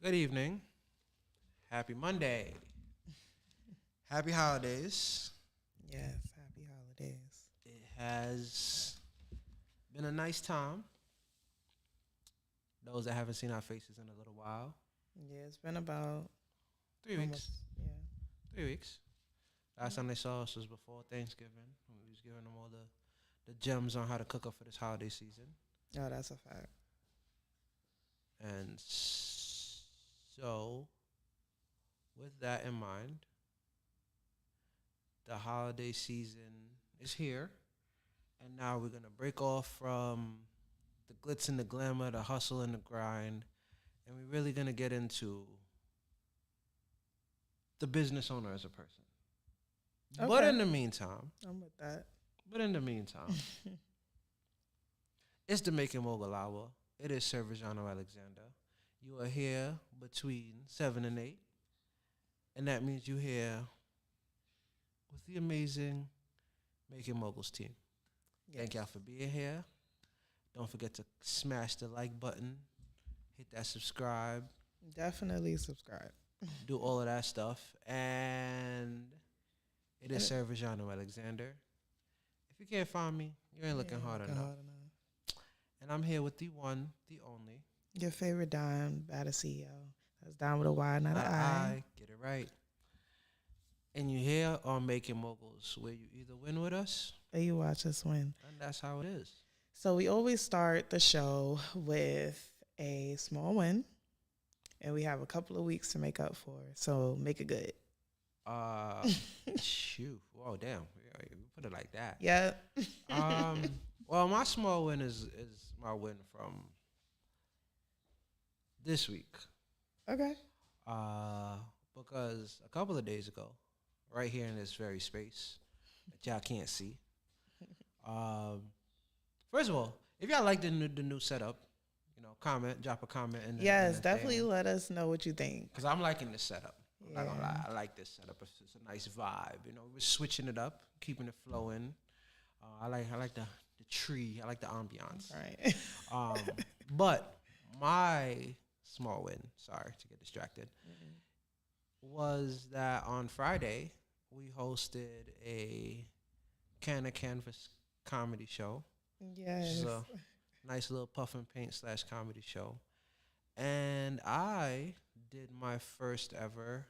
Good evening. Happy Monday. Happy holidays. Yes, happy holidays. It has been a nice time. Those that haven't seen our faces in a little while. Yeah, it's been about 3 weeks. almost, yeah. 3 weeks. Last time they saw us was before Thanksgiving. We was giving them all the gems on how to cook up for this holiday season. Oh, that's a fact. And so, with that in mind, the holiday season is here. And now we're going to break off from the glitz and the glamour, the hustle and the grind. And we're really going to get into the business owner as a person. Okay. But in the meantime, I'm with that. It's the Making Mogul Hour. It is Sir Jano Alexander. You are here between 7 and 8. And that means you're here with the amazing Making Moguls team. Thank y'all for being here. Don't forget to smash the like button, hit that subscribe, Definitely subscribe. do all of that stuff. And it is Sir Jano Alexander. If you can't find me, you ain't looking hard enough. And I'm here with the one, the only. Your favorite Dyme, baddest CEO. That's Dyme with a Y, not an I. Get it right. And you're here on Making Moguls, where you either win with us, Or you watch us win. and that's how it is. So we always start the show with a small win, and we have a couple of weeks to make up for. So make it good. Shoot. Whoa, damn. We put it like that. Yeah. Well, my small win is my win from this week. Okay. Because a couple of days ago, right here in this very space that y'all can't see. First of all, if y'all like the new setup, drop a comment. Yes, definitely let us know what you think. Because I'm liking this setup. I'm not gonna lie. I like this setup. It's a nice vibe. We're switching it up, keeping it flowing. I like the tree. I like the ambiance. Right. But my small win, sorry to get distracted, was that on Friday we hosted a Can of Canvas comedy show. Yes. It's a nice little puff and paint / comedy show. And I did my first ever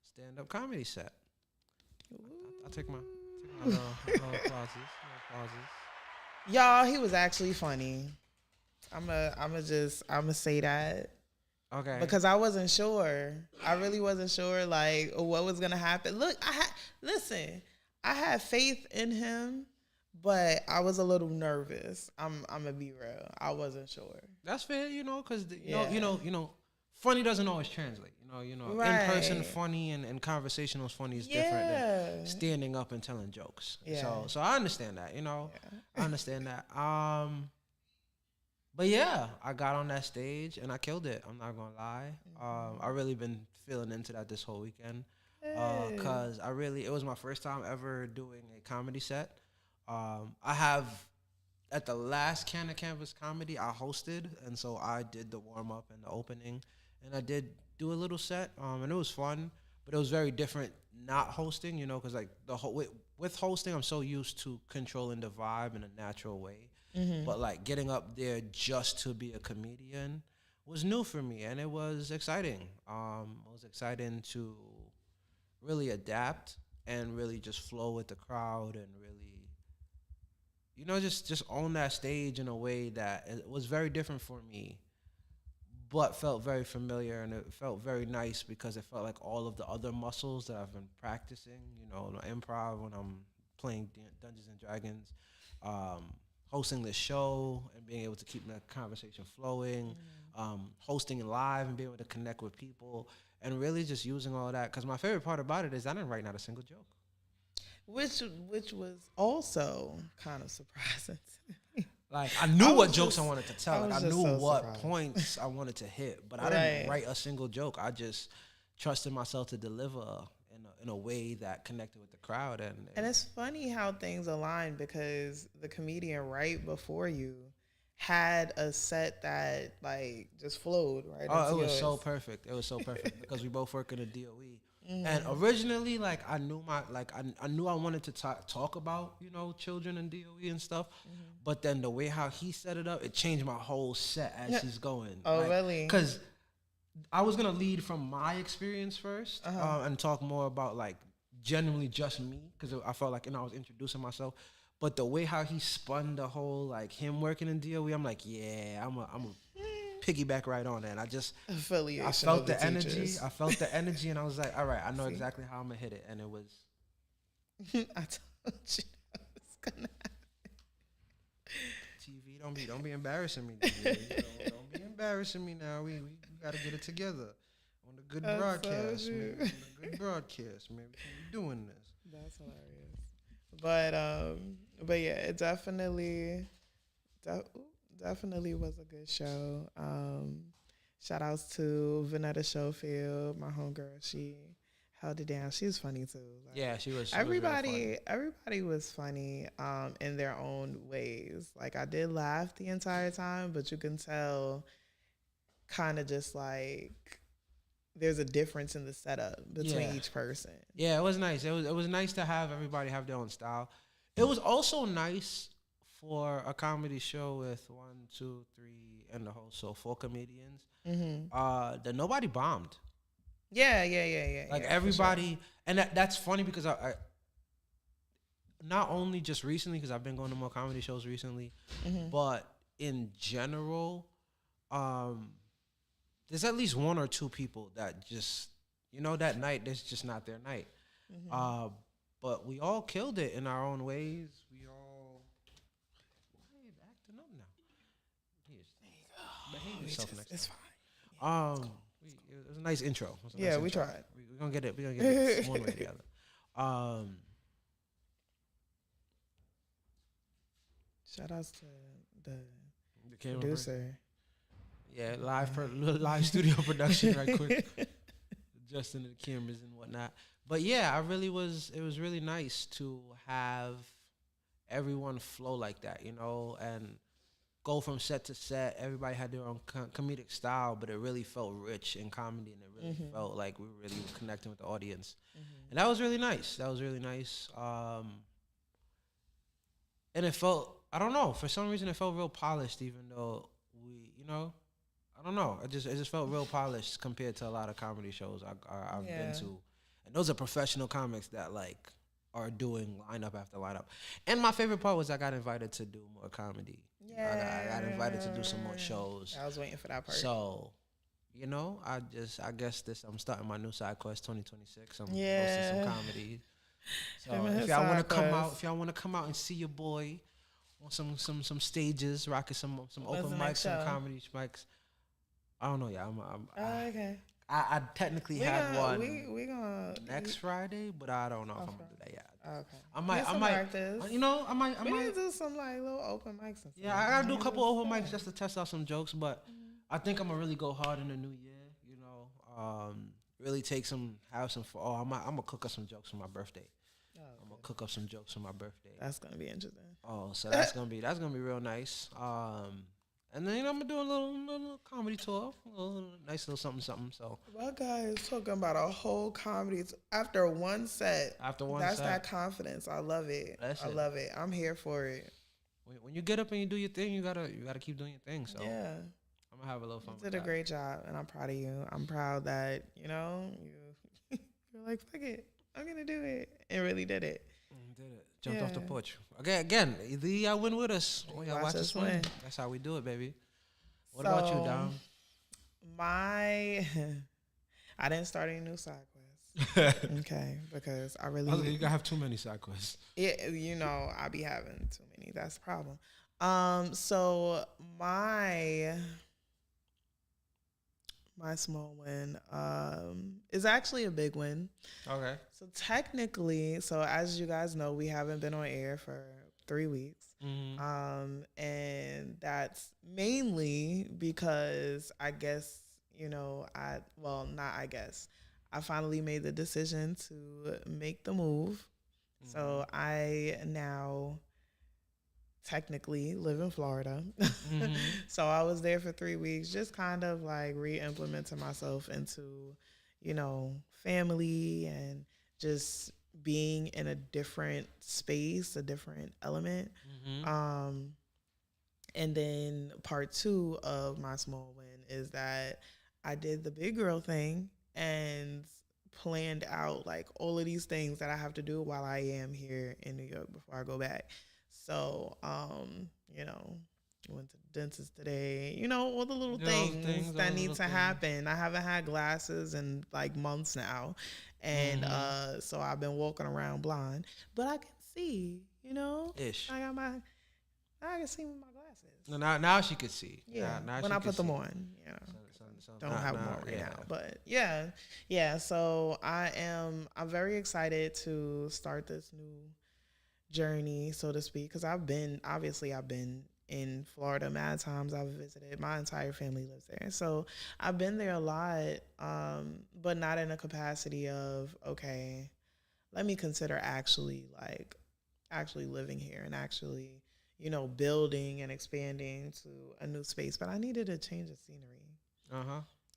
stand-up comedy set. I'll take my little pauses. Y'all, he was actually funny. I'ma say that. Okay. Because I wasn't sure. I really wasn't sure like what was gonna happen. Look, I had faith in him, but I was a little nervous. I'm gonna be real. I wasn't sure. That's fair, because funny doesn't always translate. Right. In person funny and conversational funny is different than standing up and telling jokes. Yeah. So I understand that. I understand that. But yeah, I got on that stage and I killed it. I'm not gonna lie. I really been feeling into that this whole weekend. Cause it was my first time ever doing a comedy set. I have at the last Can of Canvas comedy I hosted, and so I did the warm up and the opening, and I did do a little set, and it was fun, but it was very different not hosting, because like with hosting, I'm so used to controlling the vibe in a natural way, but like getting up there just to be a comedian was new for me, and it was exciting. It was exciting to really adapt and really just flow with the crowd and really, just own that stage in a way that it was very different for me, but felt very familiar, and it felt very nice because it felt like all of the other muscles that I've been practicing, improv when I'm playing Dungeons and Dragons, hosting the show and being able to keep the conversation flowing, hosting live and being able to connect with people, and really just using all that. Because my favorite part about it is I didn't write not a single joke. Which was also kind of surprising. Like, I knew what jokes I wanted to tell. I knew what points I wanted to hit, but I didn't write a single joke. I just trusted myself to deliver in a way that connected with the crowd. And it's funny how things align, because the comedian right before you had a set that like just flowed right Oh, into it was yours. so perfect. It was so perfect because we both work in a DOE. And originally, like I knew I knew I wanted to talk about children and DOE and stuff, but then the way how he set it up, it changed my whole set as he's going. Oh, like, really? Because I was gonna lead from my experience first, and talk more about like genuinely just me, because I felt like I was introducing myself. But the way how he spun the whole like him working in DOE, I'm like, yeah, I'm a piggyback right on that. And Affiliation I felt of the energy. teachers. I felt the energy, and I was like, all right, I know exactly how I'm gonna hit it. And it was. I told you that was gonna TV, don't be embarrassing me. Don't be embarrassing me now. We gotta get it together on the good broadcast, man. On the good broadcast, man. We can't be doing this. That's hilarious. But yeah, it definitely was a good show. Shout outs to Vanetta Schofield, my homegirl. She held it down. She was funny too. Like, Yeah, she was. Everybody was funny in their own ways. Like I did laugh the entire time, but you can tell kind of just like there's a difference in the setup between each person. Yeah, it was nice. It was nice to have everybody have their own style. It was also nice for a comedy show with 1, 2, 3, and the host, so 4 comedians. That nobody bombed. Yeah. Like everybody, sure. And that's funny because I not only just recently, because I've been going to more comedy shows recently, but in general, there's at least 1 or 2 people that just, that night, that's just not their night. But we all killed it in our own ways. We all, why are you acting up now? Behave yourself next time. It's fine. It was a nice intro. We tried. We're gonna get it one way or the other. Shout outs to the producer. Yeah, live studio production right quick. Adjusting the cameras and whatnot. But yeah, it was really nice to have everyone flow like that, and go from set to set. Everybody had their own comedic style, but it really felt rich in comedy, and it really felt like we were really connecting with the audience. And that was really nice. And it felt, I don't know, for some reason it felt real polished, even though we, I don't know. It just felt real polished compared to a lot of comedy shows I've been to. And those are professional comics that like are doing lineup after lineup. And my favorite part was I got invited to do more comedy. I got invited to do some more shows. I was waiting for that part. So, I guess I'm starting my new side quest 2026. I'm hosting some comedy. So if y'all want to come out and see your boy on some stages, rocking some open mics, some comedy mics. I don't know, I'm okay. I technically have one we gonna next Friday, but I don't know if I'm gonna do that yet. Okay. I might practice. I might do some like little open mics and stuff. Yeah, I gotta do a couple open mics just to test out some jokes, but I think I'm gonna really go hard in the new year, really have some I'm gonna cook up some jokes for my birthday. I'm gonna cook up some jokes for my birthday. That's gonna be interesting. Oh, so that's gonna be real nice. And then I'm gonna do a little comedy tour, a nice little something. So my guy is talking about a whole comedy after one set. That's that confidence. I love it. I love it. I'm here for it. When you get up and you do your thing, you gotta keep doing your thing. So yeah, I'm gonna have a little fun. You did a great job, and I'm proud of you. I'm proud that you're like, fuck it, I'm gonna do it, and really did it. Did it. Jumped off the porch. Again, either y'all win with us or y'all watch us win. That's how we do it, baby. What about you, Dom? I didn't start any new side quests. Okay, because I really... You gotta have too many side quests. Yeah, I be having too many. That's the problem. So my small win is actually a big win. Okay. So technically, as you guys know, we haven't been on air for 3 weeks. And that's mainly because I guess, I finally made the decision to make the move. So I now technically live in Florida. Mm-hmm. So I was there for 3 weeks, just kind of like re-implementing myself into, family and just being in a different space, a different element. Mm-hmm. Um, and then part two of my small win is that I did the big girl thing and planned out like all of these things that I have to do while I am here in New York before I go back. So, went to the dentist today, all the little things that need to happen. I haven't had glasses in like months now. And so I've been walking around blind, but I can see, Ish. I can see with my glasses. Now she could see. Yeah, now when she I put them see. on, don't now, have them on right yeah. now. But yeah. So I'm very excited to start this new journey, so to speak, because I've been in Florida mad times. I've visited. My entire family lives there, so I've been there a lot, but not in a capacity of, okay, let me consider actually living here and actually building and expanding to a new space. But I needed a change of scenery.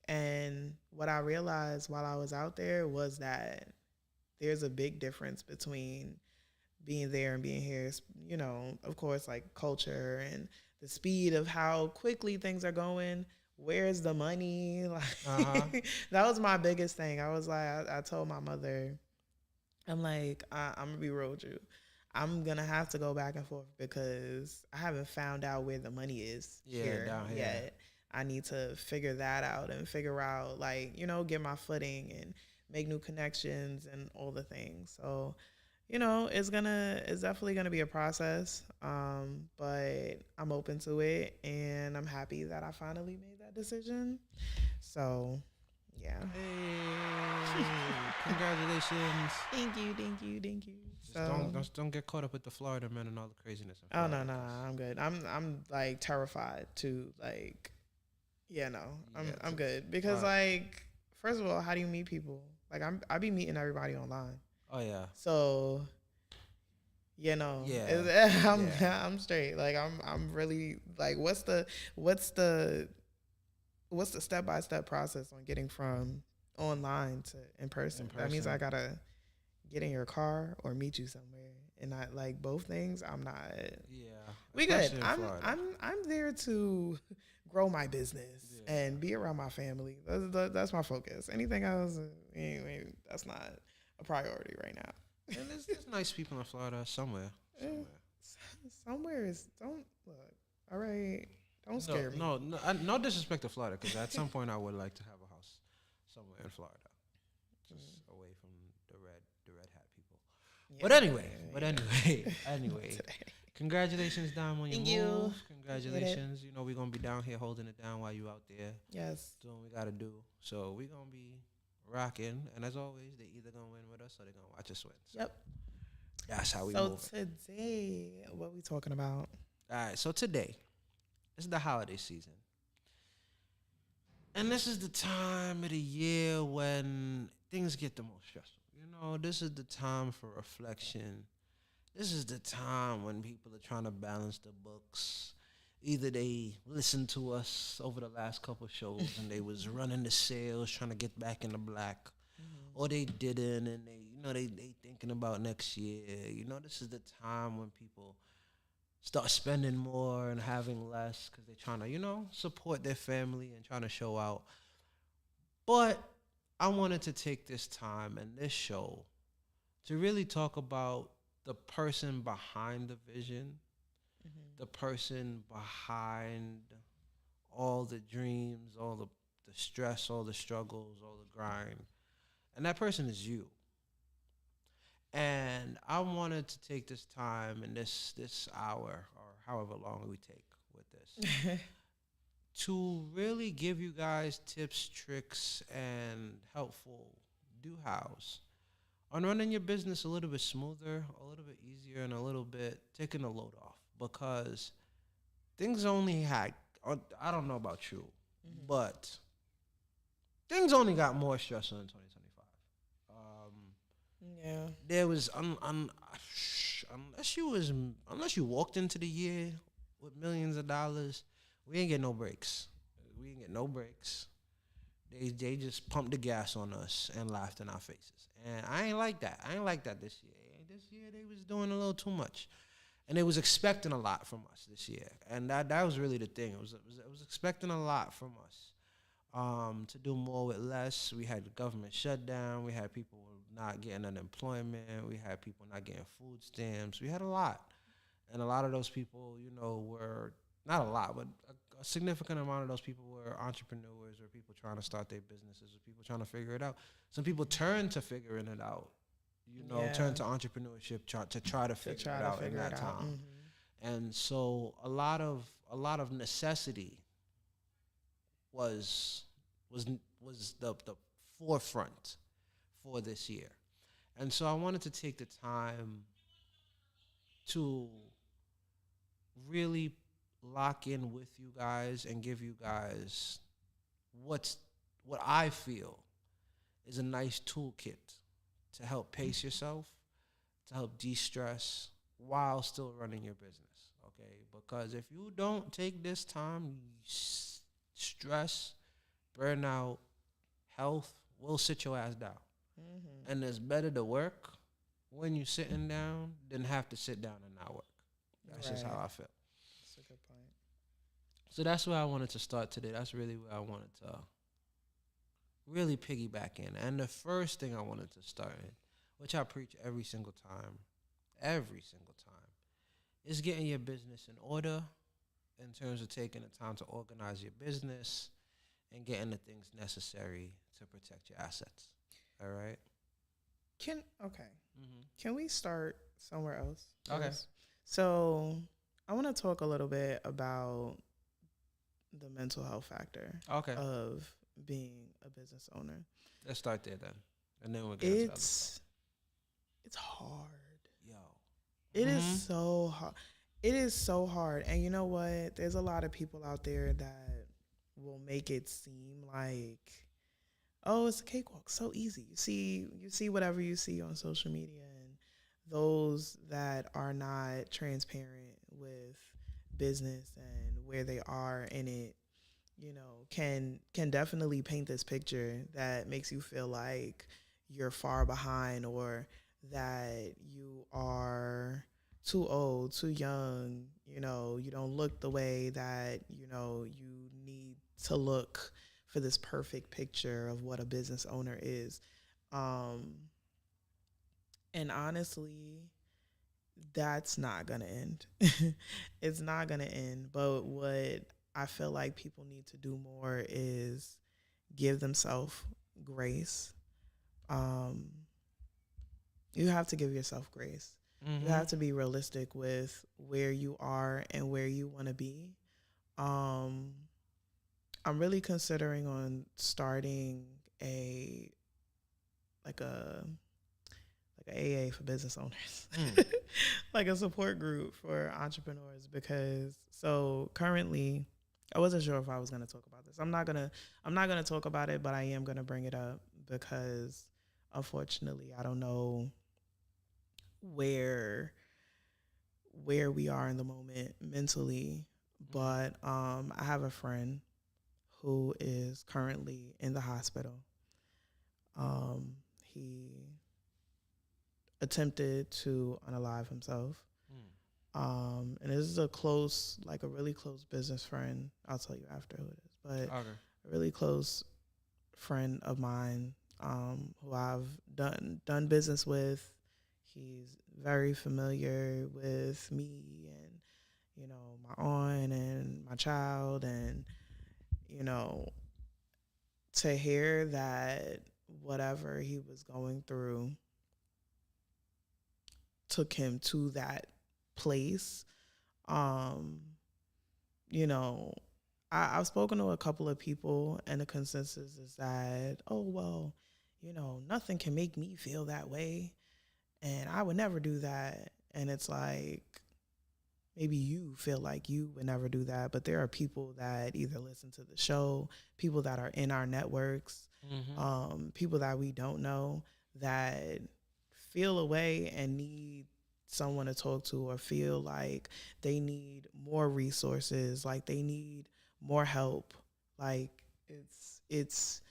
And what I realized while I was out there was that there's a big difference between being there and being here. Of course, like culture and the speed of how quickly things are going. Where's the money? Like that was my biggest thing. I was like, I told my mother, I'm like, I'm gonna be real with you. I'm gonna have to go back and forth because I haven't found out where the money is down here yet. I need to figure that out and figure out, get my footing and make new connections and all the things. So, it's definitely gonna be a process. But I'm open to it and I'm happy that I finally made that decision. So, yeah. Hey, congratulations. Thank you. Just don't get caught up with the Florida man and all the craziness. Oh no, I'm good. I'm like terrified to like, I'm good because like, first of all, how do you meet people? Like I be meeting everybody online. Oh yeah. So, I'm straight. Like I'm really like, what's the step-by-step process on getting from online to in person? That means I gotta get in your car or meet you somewhere, and I like both things. I'm not. Yeah, we good. I'm there to grow my business and be around my family. That's my focus. Anything else, anyway, that's not a priority right now. And there's nice people in Florida somewhere. Somewhere is don't look. All right. Don't scare me. No disrespect to Florida, because at some point I would like to have a house somewhere in Florida, just away from the red hat people. Yeah, but anyway, congratulations, Dyme, on your move. Congratulations. We're gonna be down here holding it down while you out there. Yes, doing what we gotta do. So we're gonna be rocking, and as always, they either gonna win with us or they're gonna watch us win. So yep. That's how we move. So today, what we talking about? All right. So today, it's the holiday season. And this is the time of the year when things get the most stressful. This is the time for reflection. This is the time when people are trying to balance the books. Either they listened to us over the last couple of shows and they was running the sales, trying to get back in the black, or they didn't, and they thinking about next year. This is the time when people start spending more and having less because they're trying to, support their family and trying to show out. But I wanted to take this time and this show to really talk about the person behind the vision, the person behind all the dreams, all the stress, all the struggles, all the grind. And that person is you. And I wanted to take this time in this hour or however long we take with this to really give you guys tips, tricks, and helpful do-hows on running your business a little bit smoother, a little bit easier, and a little bit taking the load off. Because things only had, I don't know about you, but things only got more stressful in 2025. Yeah. There was unless you walked into the year with millions of dollars, we ain't get no breaks. We ain't get no breaks. They just pumped the gas on us and laughed in our faces. And I ain't like that. I ain't like that this year. This year they was doing a little too much. And they was expecting a lot from us this year. And that was really the thing. It was expecting a lot from us. To do more with less. We had the government shutdown. We had people not getting unemployment. We had people not getting food stamps. We had a lot. And a lot of those people, were not a lot, but a significant amount of those people were entrepreneurs or people trying to start their businesses or people trying to figure it out. Some people turned to figuring it out, turn to entrepreneurship to try to figure it out in that time. Mm-hmm. And so a lot of necessity was the forefront for this year. And so I wanted to take the time to really lock in with you guys and give you guys what I feel is a nice toolkit to help pace yourself, to help de-stress while still running your business, okay? Because if you don't take this time, stress, burnout, health will sit your ass down. Mm-hmm. And it's better to work when you're sitting down than have to sit down and not work. That's just how I feel. That's a good point. So that's where I wanted to start today. That's really where I wanted to really piggyback in. And the first thing I wanted to start in, which I preach every single time, is getting your business in order in terms of taking the time to organize your business and getting the things necessary to protect your assets. All right? Can we start somewhere else? Okay. So I want to talk a little bit about the mental health factor of being a business owner. Let's start there then. And then we'll get into it's hard. Yo. It is so hard. It is so hard. And you know what? There's a lot of people out there that will make it seem like, oh, it's a cakewalk, so easy. You see whatever you see on social media, and those that are not transparent with business and where they are in it, can definitely paint this picture that makes you feel like you're far behind or that you are too old, too young, you don't look the way that, you need to look for this perfect picture of what a business owner is. And honestly, that's not going to end. It's not going to end. But what I feel like people need to do more is give themselves grace. You have to give yourself grace. Mm-hmm. You have to be realistic with where you are and where you want to be. I'm really considering on starting a AA for business owners, like a support group for entrepreneurs, because currently I wasn't sure if I was going to talk about this. I'm not going to talk about it, but I am going to bring it up because unfortunately I don't know where we are in the moment mentally, but I have a friend who is currently in the hospital. He attempted to unalive himself. And this is a really close business friend. I'll tell you after who it is, but a really close friend of mine, who I've done business with. He's very familiar with me and, my aunt and my child, and, to hear that whatever he was going through took him to that place. I've spoken to a couple of people, and the consensus is that, oh, well, nothing can make me feel that way, and I would never do that. And it's like, maybe you feel like you would never do that, but there are people that either listen to the show, people that are in our networks, people that we don't know that feel away and need someone to talk to, or feel like they need more resources, like they need more help, like it's it's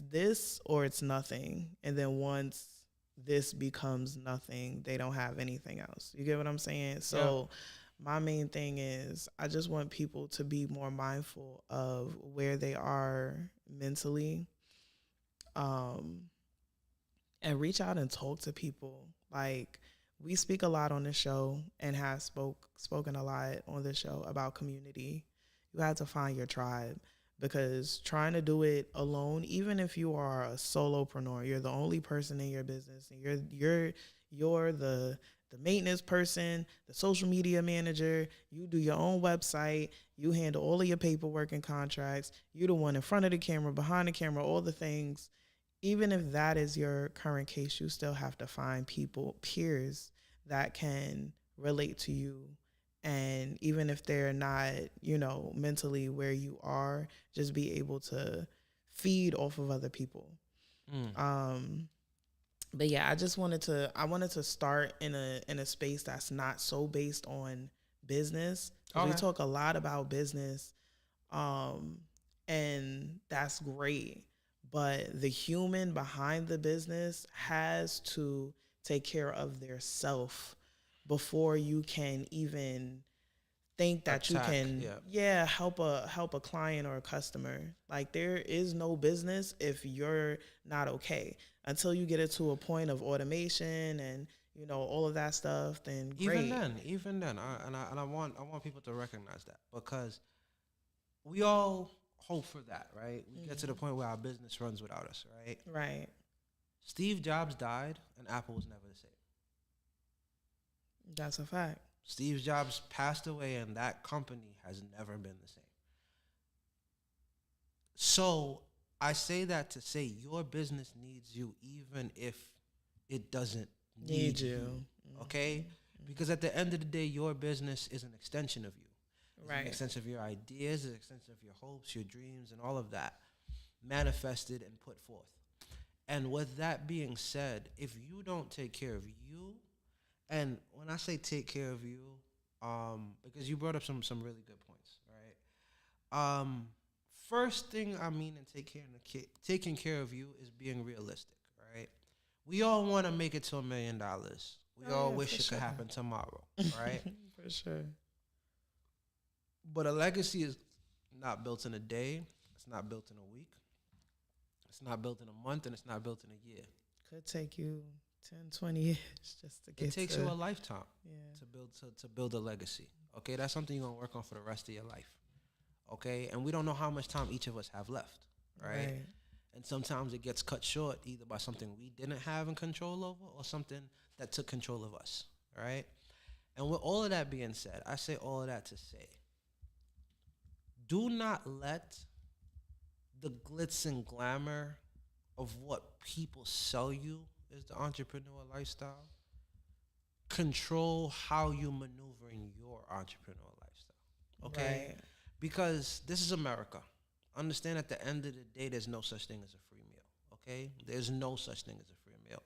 this or it's nothing. And then once this becomes nothing, they don't have anything else. You get what I'm saying? So my main thing is I just want people to be more mindful of where they are mentally, and reach out and talk to people. Like, we speak a lot on the show and have spoken a lot on the show about community. You have to find your tribe, because trying to do it alone, even if you are a solopreneur, you're the only person in your business, and you're the maintenance person, the social media manager, you do your own website, you handle all of your paperwork and contracts, you're the one in front of the camera, behind the camera, all the things. Even if that is your current case, you still have to find peers that can relate to you. And even if they're not, mentally where you are, just be able to feed off of other people. But yeah, I wanted to start in a space that's not so based on business. Okay. We talk a lot about business, and that's great. But the human behind the business has to take care of their self before you can even think that you can help a client or a customer. Like, there is no business if you're not okay. Until you get it to a point of automation and all of that stuff, then great. Even then, I want people to recognize that, because we all hope for that, right? We get to the point where our business runs without us, right? Right. Steve Jobs died, and Apple was never the same. That's a fact. Steve Jobs passed away, and that company has never been the same. So I say that to say your business needs you, even if it doesn't need you. Okay? Because at the end of the day, your business is an extension of you. It's an extension of your ideas, an extension of your hopes, your dreams, and all of that manifested and put forth. And with that being said, if you don't take care of you, and when I say take care of you, because you brought up some really good points, right? First thing I mean in taking care of you is being realistic, right? We all want to make it to $1 million. We all wish it could happen tomorrow, right? For sure. But a legacy is not built in a day. It's not built in a week. It's not built in a month, and it's not built in a year. Could take you 10, 20 years just to get. It takes you a lifetime to build a legacy. Okay, that's something you're gonna work on for the rest of your life. Okay, and we don't know how much time each of us have left, right? And sometimes it gets cut short either by something we didn't have in control over, or something that took control of us, right? And with all of that being said, I say all of that to say, do not let the glitz and glamour of what people sell you as the entrepreneurial lifestyle control how you maneuver in your entrepreneurial lifestyle. Okay? Right. Because this is America. Understand, at the end of the day, there's no such thing as a free meal. Okay? There's no such thing as a free meal.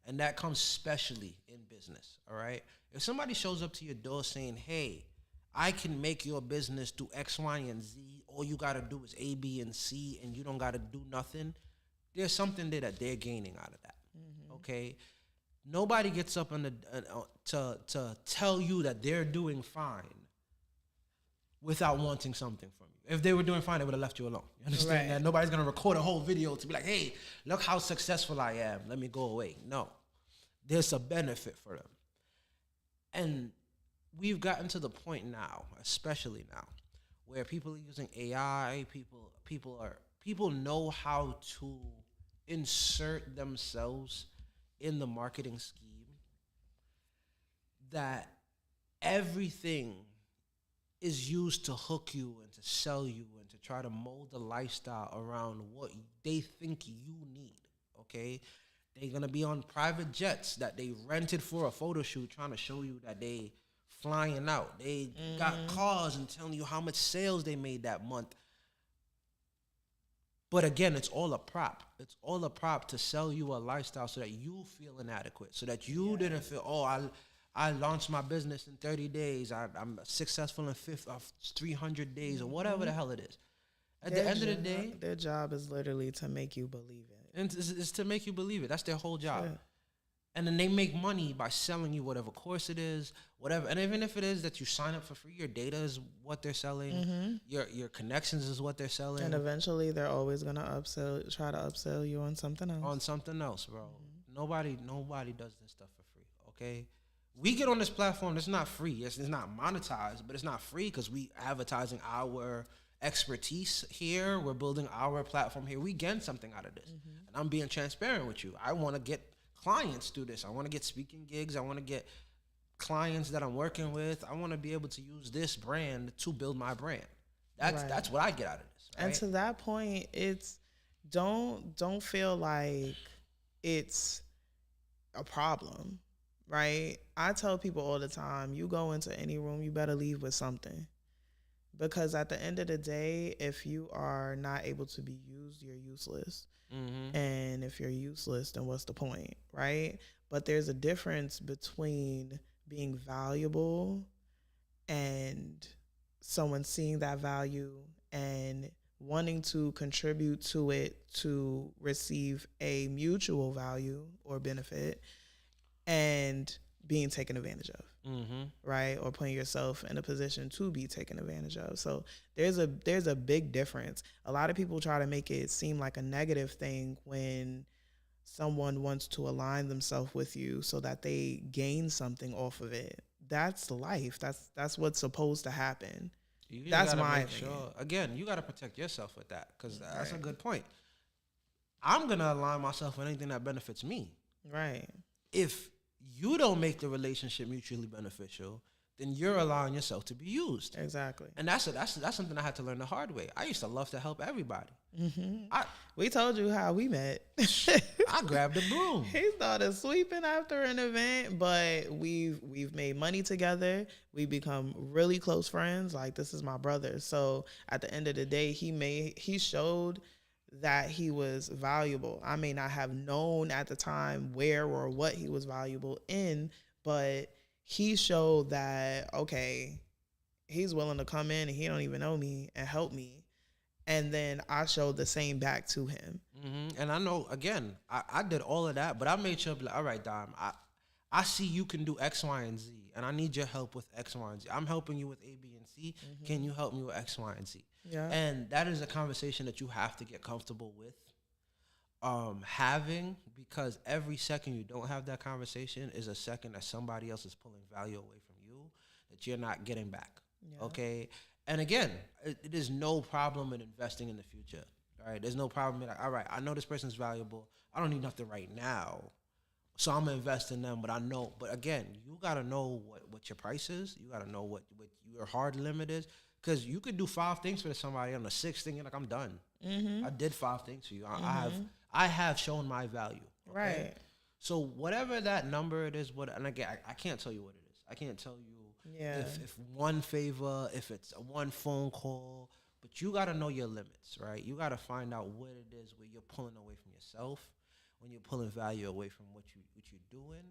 And that comes especially in business. All right? If somebody shows up to your door saying, hey, I can make your business do X, Y, and Z. All you got to do is A, B, and C, and you don't got to do nothing. There's something there that they're gaining out of that. Okay? Nobody gets up to tell you that they're doing fine without wanting something from you. If they were doing fine, they would have left you alone. You understand that? Nobody's going to record a whole video to be like, hey, look how successful I am. Let me go away. No. There's a benefit for them. And we've gotten to the point now, especially now, where people are using AI, people know how to insert themselves in the marketing scheme, that everything is used to hook you and to sell you and to try to mold the lifestyle around what they think you need, okay? They're going to be on private jets that they rented for a photo shoot trying to show you that they flying out. They got cars and telling you how much sales they made that month. But again, it's all a prop. It's all a prop to sell you a lifestyle so that you feel inadequate, so that you didn't feel, oh, I launched my business in 30 days. I'm successful in 300 days or whatever the hell it is. At the end of the day, their job is literally to make you believe it. And it's to make you believe it. That's their whole job. Yeah. And then they make money by selling you whatever course it is, whatever. And even if it is that you sign up for free, your data is what they're selling. Your connections is what they're selling. And eventually they're always going to try to upsell you on something else. On something else, bro. Nobody does this stuff for free, okay? We get on this platform. It's not free. It's not monetized, but it's not free because we advertising our expertise here. We're building our platform here. We get something out of this. And I'm being transparent with you. I want to get clients through this. I want to get speaking gigs. I want to get clients that I'm working with. I want to be able to use this brand to build my brand. That's what I get out of this. Right? And to that point, it's don't feel like it's a problem, right? I tell people all the time, you go into any room, you better leave with something. Because at the end of the day, if you are not able to be used, you're useless. And if you're useless, then what's the point, right? But there's a difference between being valuable and someone seeing that value and wanting to contribute to it to receive a mutual value or benefit and being taken advantage of, right? Or putting yourself in a position to be taken advantage of. So there's a big difference. A lot of people try to make it seem like a negative thing when someone wants to align themselves with you so that they gain something off of it. That's life. That's what's supposed to happen. That's my opinion. Again, you got to protect yourself with that because that's a good point. I'm going to align myself with anything that benefits me. Right. If you don't make the relationship mutually beneficial, then you're allowing yourself to be used. Exactly. And that's something I had to learn the hard way. I used to love to help everybody. We told you how we met. I grabbed a broom. He started sweeping after an event, but we've made money together. We become really close friends. Like, this is my brother. So at the end of the day, he showed that he was valuable. I may not have known at the time where or what he was valuable in, but he showed that, okay, he's willing to come in and he don't even know me and help me. And then I showed the same back to him. And I know, again, I did all of that, but I made sure, like, all right, Dyme, I see you can do X, Y, and Z, and I need your help with X, Y, and Z. I'm helping you with A, B, and C. Can you help me with X, Y, and Z? Yeah. And that is a conversation that you have to get comfortable with having, because every second you don't have that conversation is a second that somebody else is pulling value away from you that you're not getting back. Yeah. Okay? And again, it is no problem in investing in the future. All right? There's no problem in, like, all right, I know this person's valuable. I don't need nothing right now. So I'm going to invest in them, but again, you got to know what your price is. You got to know what your hard limit is. Because you could do 5 things for somebody, on the 6th thing, you're like, I'm done. I did 5 things for you. I have shown my value. Okay? Right. So whatever that number it is, and again, I can't tell you what it is. I can't tell you if one favor, if it's one phone call, but you got to know your limits, right? You got to find out what it is where you're pulling away from yourself, when you're pulling value away from what you're doing,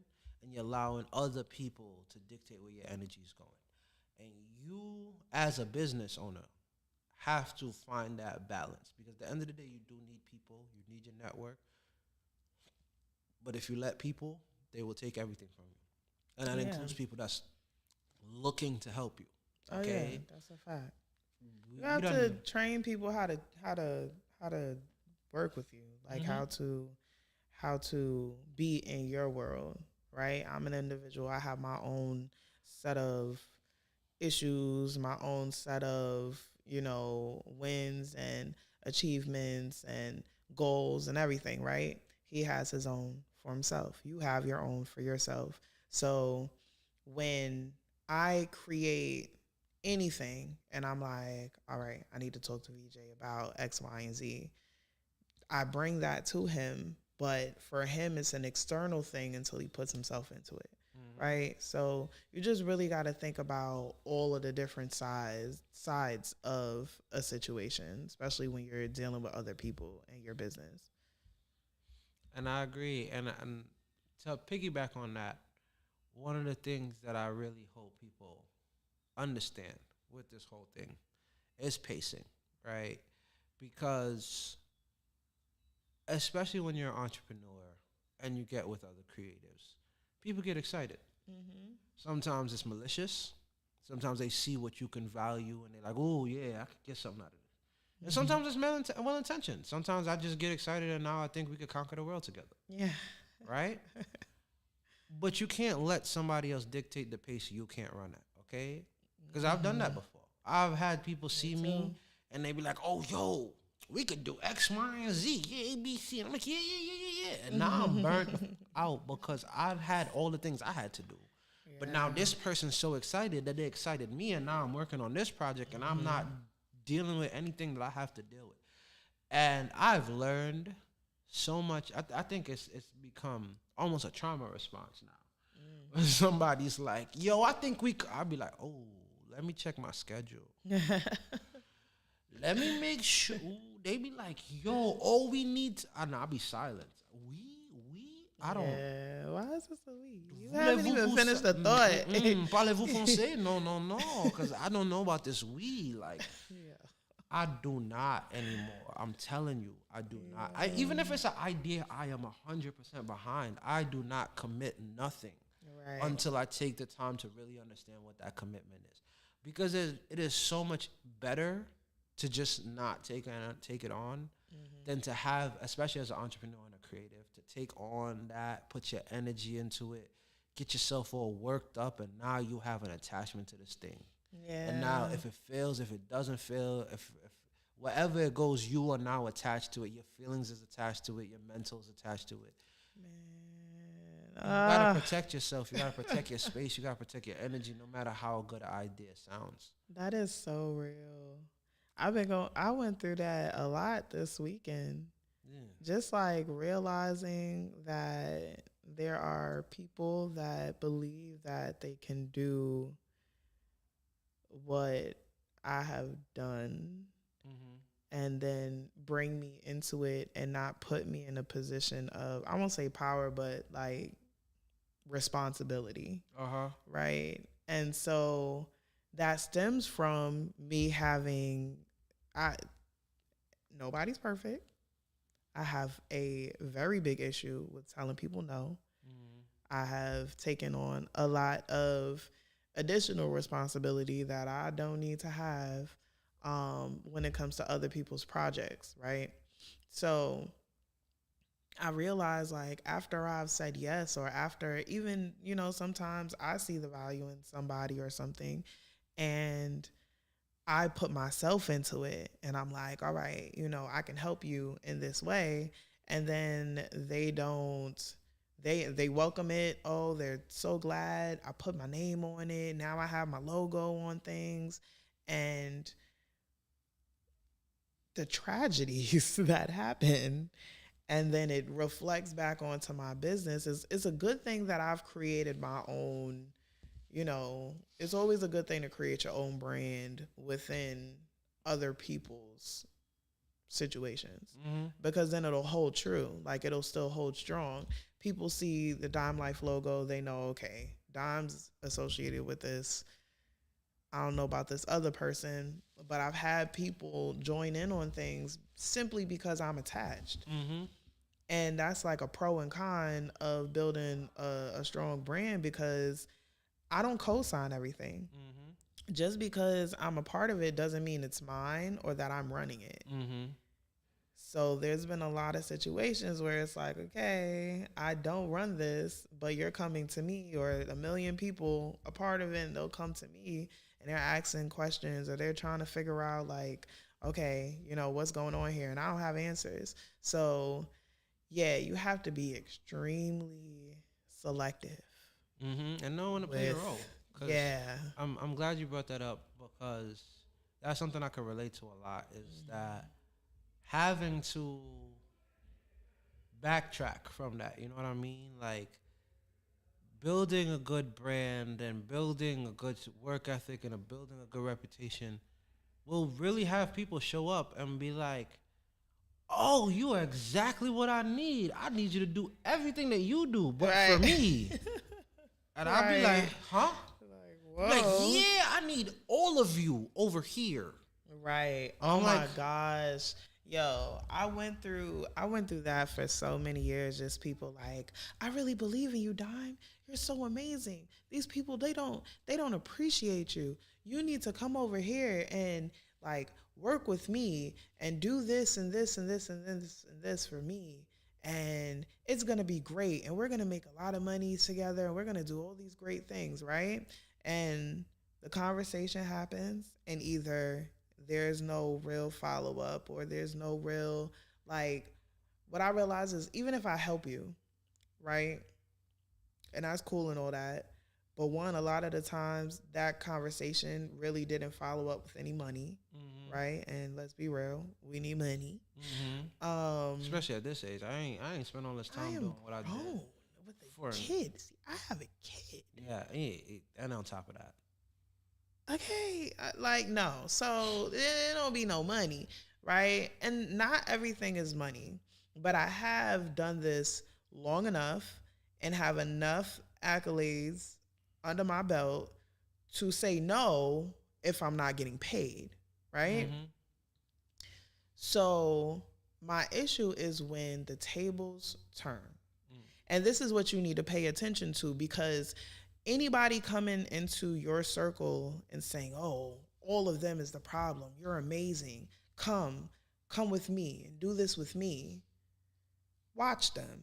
and you're allowing other people to dictate where your energy is going. And you, as a business owner, have to find that balance, because at the end of the day, you do need people, you need your network. But if you let people, they will take everything from you. And that includes people that's looking to help you. Okay? Oh, yeah, that's a fact. You have to train people how to work with you, like how to be in your world, right? I'm an individual. I have my own set of issues, my own set of, wins and achievements and goals and everything, right? He has his own for himself. You have your own for yourself. So when I create anything and I'm like, all right, I need to talk to VJ about X, Y, and Z, I bring that to him, but for him, it's an external thing until he puts himself into it. right? So you just really got to think about all of the different sides of a situation, especially when you're dealing with other people in your business. And I agree. And to piggyback on that, one of the things that I really hope people understand with this whole thing is pacing, right? Because especially when you're an entrepreneur and you get with other creatives, people get excited. Mm-hmm. Sometimes it's malicious. Sometimes they see what you can value and they're like, oh, yeah, I could get something out of it. And sometimes it's well intentioned. Sometimes I just get excited and now I think we could conquer the world together. Yeah. Right? But you can't let somebody else dictate the pace you can't run at, okay? Because I've done that before. I've had people see me and they be like, oh, yo, we could do X, Y, and Z. Yeah, A, B, C. And I'm like, yeah. And now I'm burnt out because I've had all the things I had to do. Yeah. But now this person's so excited that they excited me, and now I'm working on this project, and I'm not dealing with anything that I have to deal with. And I've learned so much. I think it's become almost a trauma response now. When somebody's like, yo, I think I'll be like, oh, let me check my schedule. Let me make sure. They be like, yo, all we need to, I'll be silent. I don't. Yeah, why is this a we? You haven't even finished the thought. Parlez-vous français? No, because I don't know about this we. Like, I do not anymore. I'm telling you, I do not. Even if it's an idea I am 100% behind, I do not commit nothing until I take the time to really understand what that commitment is. Because it is so much better to just not take it on than to have, especially as an entrepreneur and a creative, to take on that, put your energy into it, get yourself all worked up, and now you have an attachment to this thing. Yeah. And now if it fails, if it doesn't fail, if wherever it goes, you are now attached to it. Your feelings is attached to it. Your mental is attached to it. Man. You gotta protect yourself. You gotta protect your space. You gotta protect your energy, no matter how good an idea sounds. That is so real. I went through that a lot this weekend. Yeah. Just like realizing that there are people that believe that they can do what I have done and then bring me into it and not put me in a position of, I won't say power, but like responsibility. Right. And so that stems from me having, nobody's perfect. I have a very big issue with telling people no. I have taken on a lot of additional responsibility that I don't need to have when it comes to other people's projects, right? So I realize, like, after I've said yes, or after even, sometimes I see the value in somebody or something, and I put myself into it, and I'm like, all right, I can help you in this way. And then they welcome it. Oh, they're so glad I put my name on it. Now I have my logo on things. And the tragedies that happen, and then it reflects back onto my business, it's a good thing that I've created my own. It's always a good thing to create your own brand within other people's situations, because then it'll hold true. Like, it'll still hold strong. People see the Dyme Life logo, they know, okay, Dyme's associated with this. I don't know about this other person, but I've had people join in on things simply because I'm attached. And that's like a pro and con of building a strong brand, because I don't co-sign everything. Just because I'm a part of it doesn't mean it's mine or that I'm running it. So there's been a lot of situations where it's like, okay, I don't run this, but you're coming to me, or a million people a part of it, and they'll come to me and they're asking questions, or they're trying to figure out, like, okay, what's going on here? And I don't have answers. So yeah, you have to be extremely selective. And know when to play your role. Yeah. I'm glad you brought that up, because that's something I can relate to a lot, is that having to backtrack from that, you know what I mean? Like, building a good brand and building a good work ethic and building a good reputation will really have people show up and be like, oh, you are exactly what I need. I need you to do everything that you do, but for me. And I'll be like, huh? Whoa. Like, yeah, I need all of you over here. Right. Oh my gosh. Yo, I went through that for so many years. Just people like, I really believe in you, Dyme. You're so amazing. These people, they don't appreciate you. You need to come over here and like work with me and do this and this and this and this and this for me. And it's gonna be great. And we're gonna make a lot of money together and we're gonna do all these great things, right? And the conversation happens and either there's no real follow-up or there's no real, like, what I realize is even if I help you, right, and that's cool and all that, but one, a lot of the times that conversation really didn't follow up with any money, right? And let's be real, we need money. Especially at this age. I ain't spent all this time doing what I did. With the kids. I have a kid. Yeah, and on top of that. Okay, like, no. So it don't be no money, right? And not everything is money, but I have done this long enough and have enough accolades under my belt to say no if I'm not getting paid, right? So my issue is when the tables turn. And this is what you need to pay attention to, because anybody coming into your circle and saying, oh, all of them is the problem, you're amazing, come with me and do this with me, watch them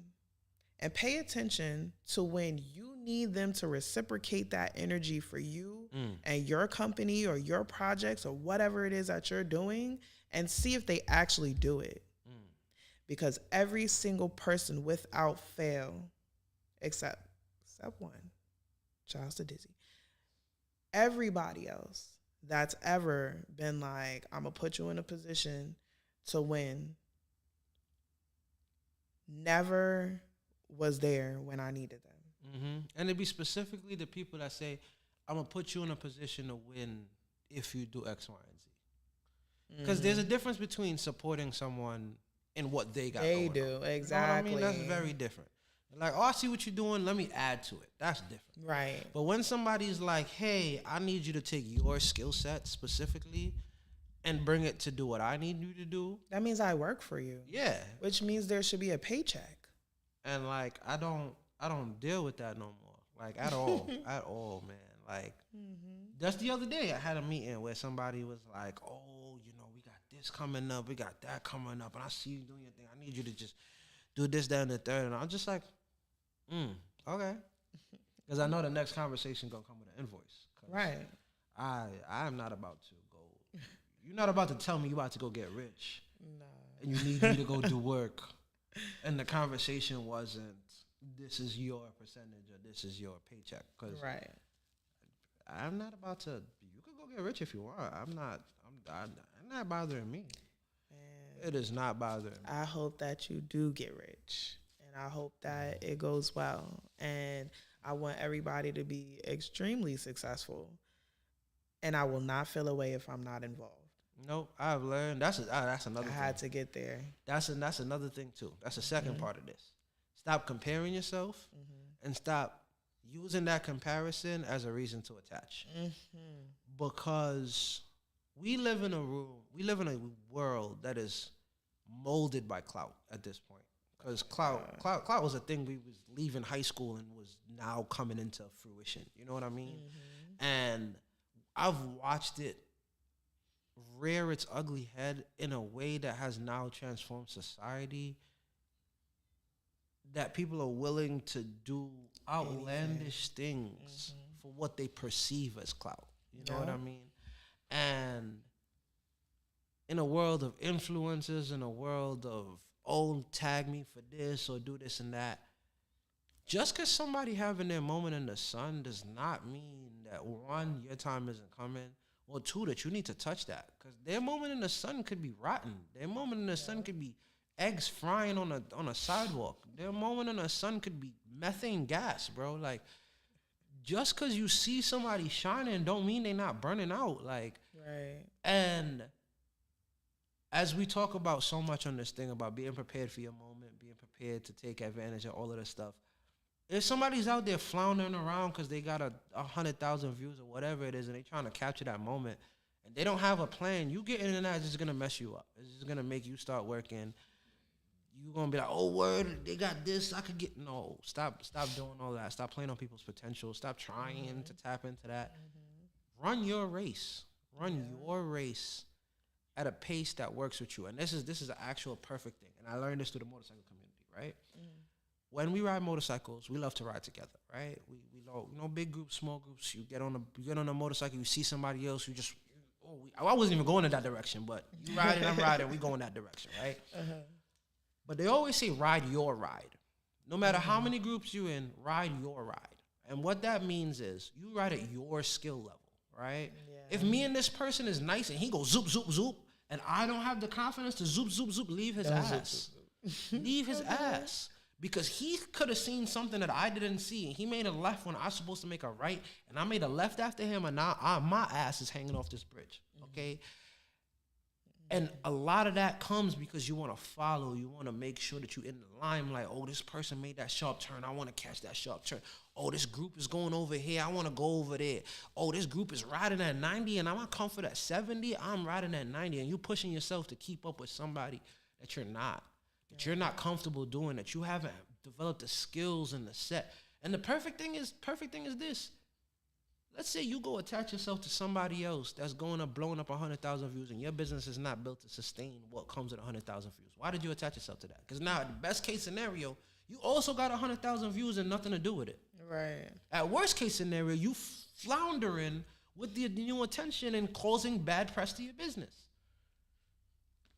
and pay attention to when you need them to reciprocate that energy for you and your company or your projects or whatever it is that you're doing, and see if they actually do it. Because every single person without fail, except one, Charles to Dizzy, everybody else that's ever been like, I'm going to put you in a position to win, never was there when I needed them. And it'd be specifically the people that say, I'm going to put you in a position to win if you do X, Y, and Z. Because there's a difference between supporting someone and what they got going on. Exactly. You know what I mean? That's very different. Like, oh, I see what you're doing, let me add to it. That's different. Right. But when somebody's like, hey, I need you to take your skill set specifically and bring it to do what I need you to do. That means I work for you. Yeah. Which means there should be a paycheck. And like, I don't deal with that no more. Like, at all. At all, man. Like, just the other day, I had a meeting where somebody was like, oh, you know, we got this coming up, we got that coming up, and I see you doing your thing. I need you to just do this, that, and the third. And I'm just like, okay. Because I know the next conversation going to come with an invoice. Right. I'm not about to go. You're not about to tell me you about to go get rich. No. And you need me to go do work. And the conversation wasn't, this is your percentage or this is your paycheck. Cause right. I'm not about to, you can go get rich if you want. I'm not bothering me. Man, it is not bothering me. I hope that you do get rich. And I hope that it goes well. And I want everybody to be extremely successful. And I will not feel away if I'm not involved. Nope, I've learned. That's another thing. I had to get there. That's another thing, too. That's the second part of this. Stop comparing yourself and stop using that comparison as a reason to attach. Because we live in a world that is molded by clout at this point. Because clout was a thing we was leaving high school and was now coming into fruition. You know what I mean? And I've watched it rear its ugly head in a way that has now transformed society, that people are willing to do outlandish things for what they perceive as clout. You know what I mean? And in a world of influencers, in a world of, oh, tag me for this or do this and that, just because somebody having their moment in the sun does not mean that, one, your time isn't coming, or two, that you need to touch that. Because their moment in the sun could be rotten. Their moment in the sun could be eggs frying on a sidewalk. Their moment in the sun could be methane gas, bro. Like, just because you see somebody shining don't mean they're not burning out. Like, right. And as we talk about so much on this thing about being prepared for your moment, being prepared to take advantage of all of this stuff, if somebody's out there floundering around because they got 100,000 views or whatever it is and they trying to capture that moment and they don't have a plan, you getting in that is just going to mess you up. It's just going to make you start working. You're going to be like, oh, word, they got this. I could get... No, stop doing all that. Stop playing on people's potential. Stop trying to tap into that. Run your race. Run your race at a pace that works with you. And this is an actual perfect thing. And I learned this through the motorcycle community, right? When we ride motorcycles, we love to ride together, right? We love, big groups, small groups. You get on a motorcycle, you see somebody else, you just... I wasn't even going in that direction, but you riding, I'm riding, we go in that direction, right? But they always say ride your ride. No matter how many groups you're in, ride your ride. And what that means is you ride at your skill level, right? Yeah. If me and this person is nice and he goes zoop, zoop, zoop, and I don't have the confidence to zoop, zoop, zoop, leave his ass. Leave his ass. Because he could have seen something that I didn't see. And he made a left when I was supposed to make a right. And I made a left after him. And now my ass is hanging off this bridge. Okay? And a lot of that comes because you want to follow. You want to make sure that you're in the limelight. Oh, this person made that sharp turn. I want to catch that sharp turn. Oh, this group is going over here. I want to go over there. Oh, this group is riding at 90 and I'm comfort at 70. I'm riding at 90. And you're pushing yourself to keep up with somebody that you're not. That you're not comfortable doing, that you haven't developed the skills and the set. And the perfect thing is this. Let's say you go attach yourself to somebody else that's blowing up 100,000 views and your business is not built to sustain what comes with 100,000 views. Why did you attach yourself to that? Because now, the best case scenario, you also got 100,000 views and nothing to do with it. Right. At worst case scenario, you floundering with the new attention and causing bad press to your business.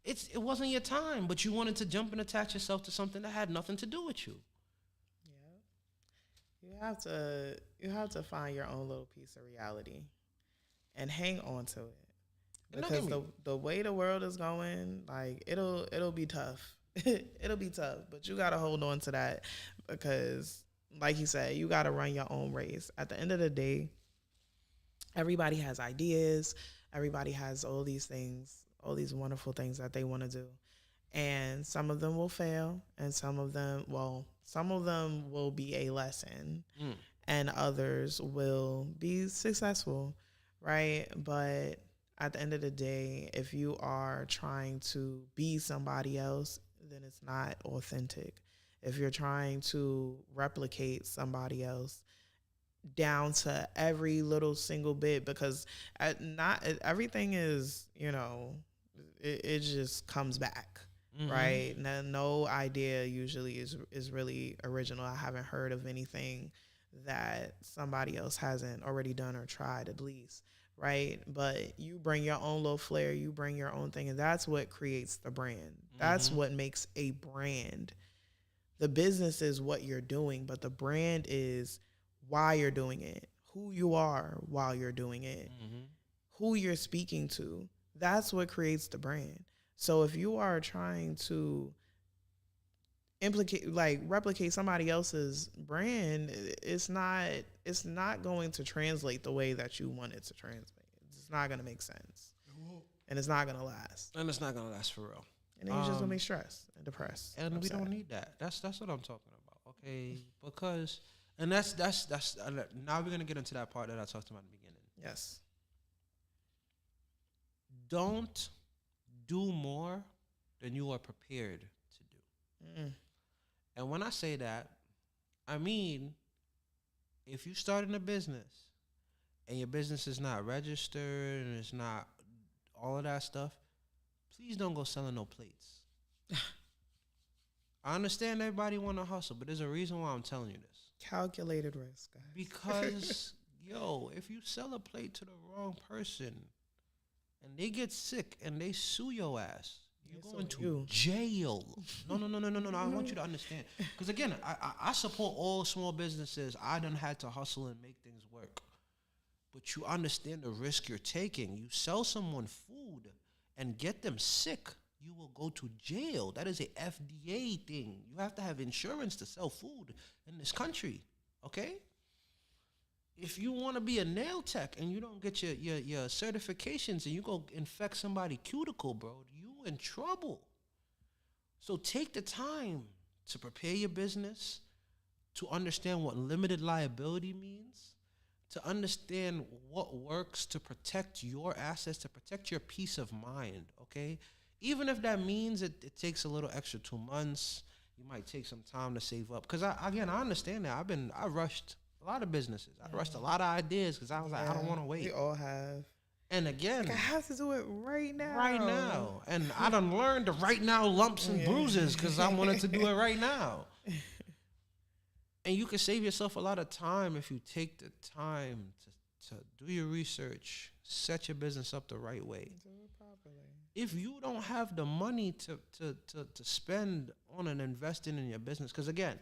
It wasn't your time, but you wanted to jump and attach yourself to something that had nothing to do with you. Yeah. You have to find your own little piece of reality and hang on to it. Because the way the world is going, like it'll be tough. It'll be tough, but you got to hold on to that because like you said, you got to run your own race. At the end of the day, everybody has ideas, everybody has all these things, all these wonderful things that they want to do. And some of them will fail and some of them will be a lesson and others will be successful, right? But at the end of the day, if you are trying to be somebody else, then it's not authentic. If you're trying to replicate somebody else down to every little single bit, because not everything is, it just comes back, right? No idea usually is really original. I haven't heard of anything that somebody else hasn't already done or tried at least, right? But you bring your own little flair, you bring your own thing, and that's what creates the brand. That's what makes a brand. The business is what you're doing, but the brand is why you're doing it, who you are while you're doing it, who you're speaking to. That's what creates the brand. So if you are trying to replicate somebody else's brand, it's not going to translate the way that you want it to translate. It's not going to make sense. And it's not going to last. And it's not going to last for real. And then you're just going to be stressed and depressed. And we don't need that. That's what I'm talking about. Okay? Because, and that's now we're going to get into that part that I talked about in the beginning. Yes. Don't do more than you are prepared to do. And when I say that, I mean, if you start in a business and your business is not registered and it's not all of that stuff, please don't go selling no plates. I understand everybody want to hustle, but there's a reason why I'm telling you this. Calculated risk, guys. Because, if you sell a plate to the wrong person and they get sick and they sue your ass, you're going to jail. No. I want you to understand. Because, again, I support all small businesses. I done had to hustle and make things work. But you understand the risk you're taking. You sell someone food and get them sick, you will go to jail. That is a FDA thing. You have to have insurance to sell food in this country, okay? If you want to be a nail tech and you don't get your certifications and you go infect somebody's cuticle, bro, you in trouble. So take the time to prepare your business, to understand what limited liability means, to understand what works to protect your assets, to protect your peace of mind, okay? Even if that means it takes a little extra 2 months, you might take some time to save up. Because, I understand that. I rushed a lot of businesses. I rushed a lot of ideas because I was like, I don't want to wait. We all have. And again, I have to do it right now. Right now. And I done learned the right now lumps and bruises because I wanted to do it right now. And you can save yourself a lot of time if you take the time to do your research, set your business up the right way. Do it properly. If you don't have the money to spend on and investing in your business, because again,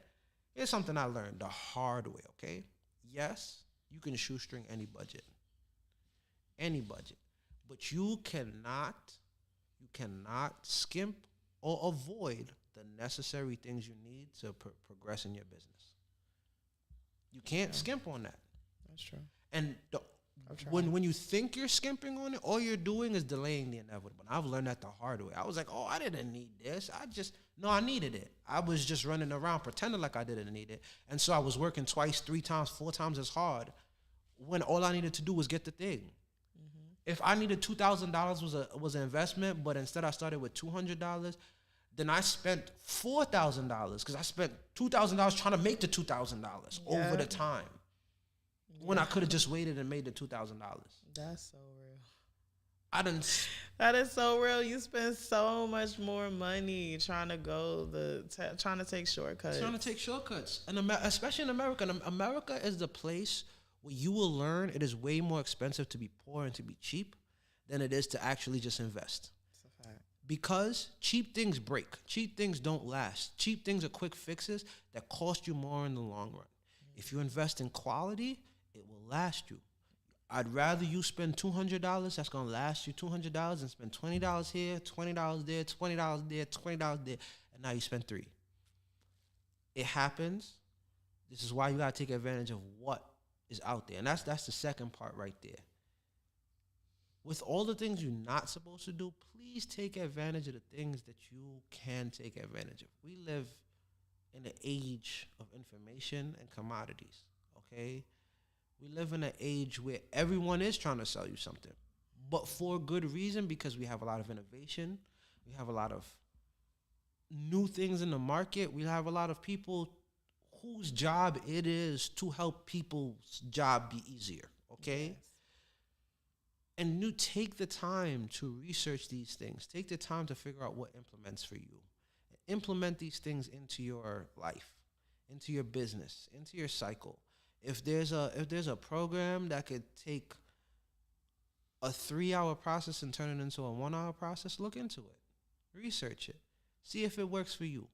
here's something I learned the hard way, okay? Yes, you can shoestring any budget. But you cannot skimp or avoid the necessary things you need to progress in your business. You can't skimp on that. That's true. And when you think you're skimping on it, all you're doing is delaying the inevitable. And I've learned that the hard way. I was like, oh, I didn't need this. I needed it. I was just running around pretending like I didn't need it. And so I was working 2x, 3x, 4x as hard when all I needed to do was get the thing. If I needed $2,000 was an investment, but instead I started with $200, then I spent $4,000 because I spent $2,000 trying to make the $2,000 over the time. When I could have just waited and made the $2,000. That's so real. That is so real. You spend so much more money trying to trying to take shortcuts. And especially in America. And America is the place where you will learn it is way more expensive to be poor and to be cheap than it is to actually just invest. That's a fact. Because cheap things break. Cheap things don't last. Cheap things are quick fixes that cost you more in the long run. If you invest in quality, it will last you. I'd rather you spend $200 that's going to last you $200 and spend $20 here, $20 there, $20 there, $20 there, and now you spend $3. It happens. This is why you got to take advantage of what is out there. And that's the second part right there. With all the things you're not supposed to do, please take advantage of the things that you can take advantage of. We live in an age of information and commodities, okay? We live in an age where everyone is trying to sell you something, but for good reason, because we have a lot of innovation. We have a lot of new things in the market. We have a lot of people whose job it is to help people's job be easier, okay? Yes. And you take the time to research these things. Take the time to figure out what implements for you. Implement these things into your life, into your business, into your cycle. If there's a program that could take a 3-hour process and turn it into a 1-hour process, look into it. Research it. See if it works for you.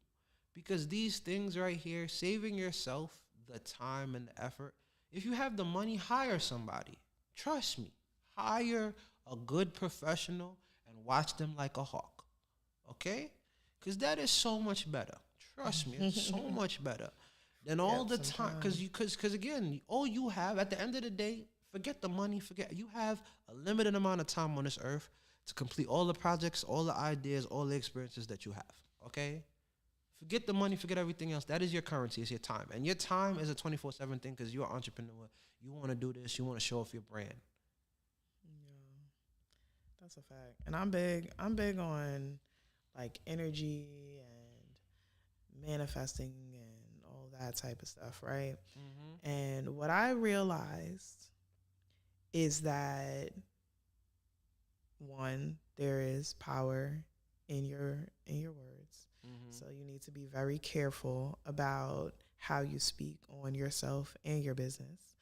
Because these things right here, saving yourself the time and the effort. If you have the money, hire somebody. Trust me. Hire a good professional and watch them like a hawk. Okay? Because that is so much better. Trust me, it's so much better than all the time. Because again, all you have at the end of the day, forget the money, you have a limited amount of time on this earth to complete all the projects, all the ideas, all the experiences that you have. Okay? Forget the money, forget everything else. That is your currency, it's your time. And your time is a 24/7 thing because you're an entrepreneur. You want to do this, you want to show off your brand. Yeah, that's a fact. And I'm big on like energy and manifesting and all that type of stuff, right? Mm-hmm. And what I realized is that one, there is power in your words. Mm-hmm. So you need to be very careful about how you speak on yourself and your business.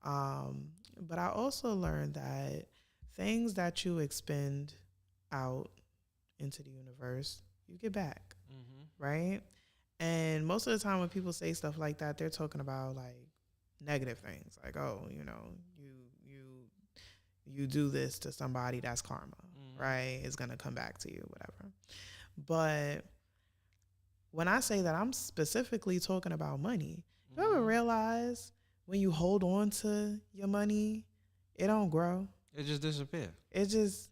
But I also learned that things that you expend out into the universe, you get back, right? And most of the time when people say stuff like that, they're talking about like negative things, like, oh, you do this to somebody, that's karma, right? It's gonna come back to you, whatever. But when I say that, I'm specifically talking about money. You ever realize when you hold on to your money, it don't grow. It just disappears. It's just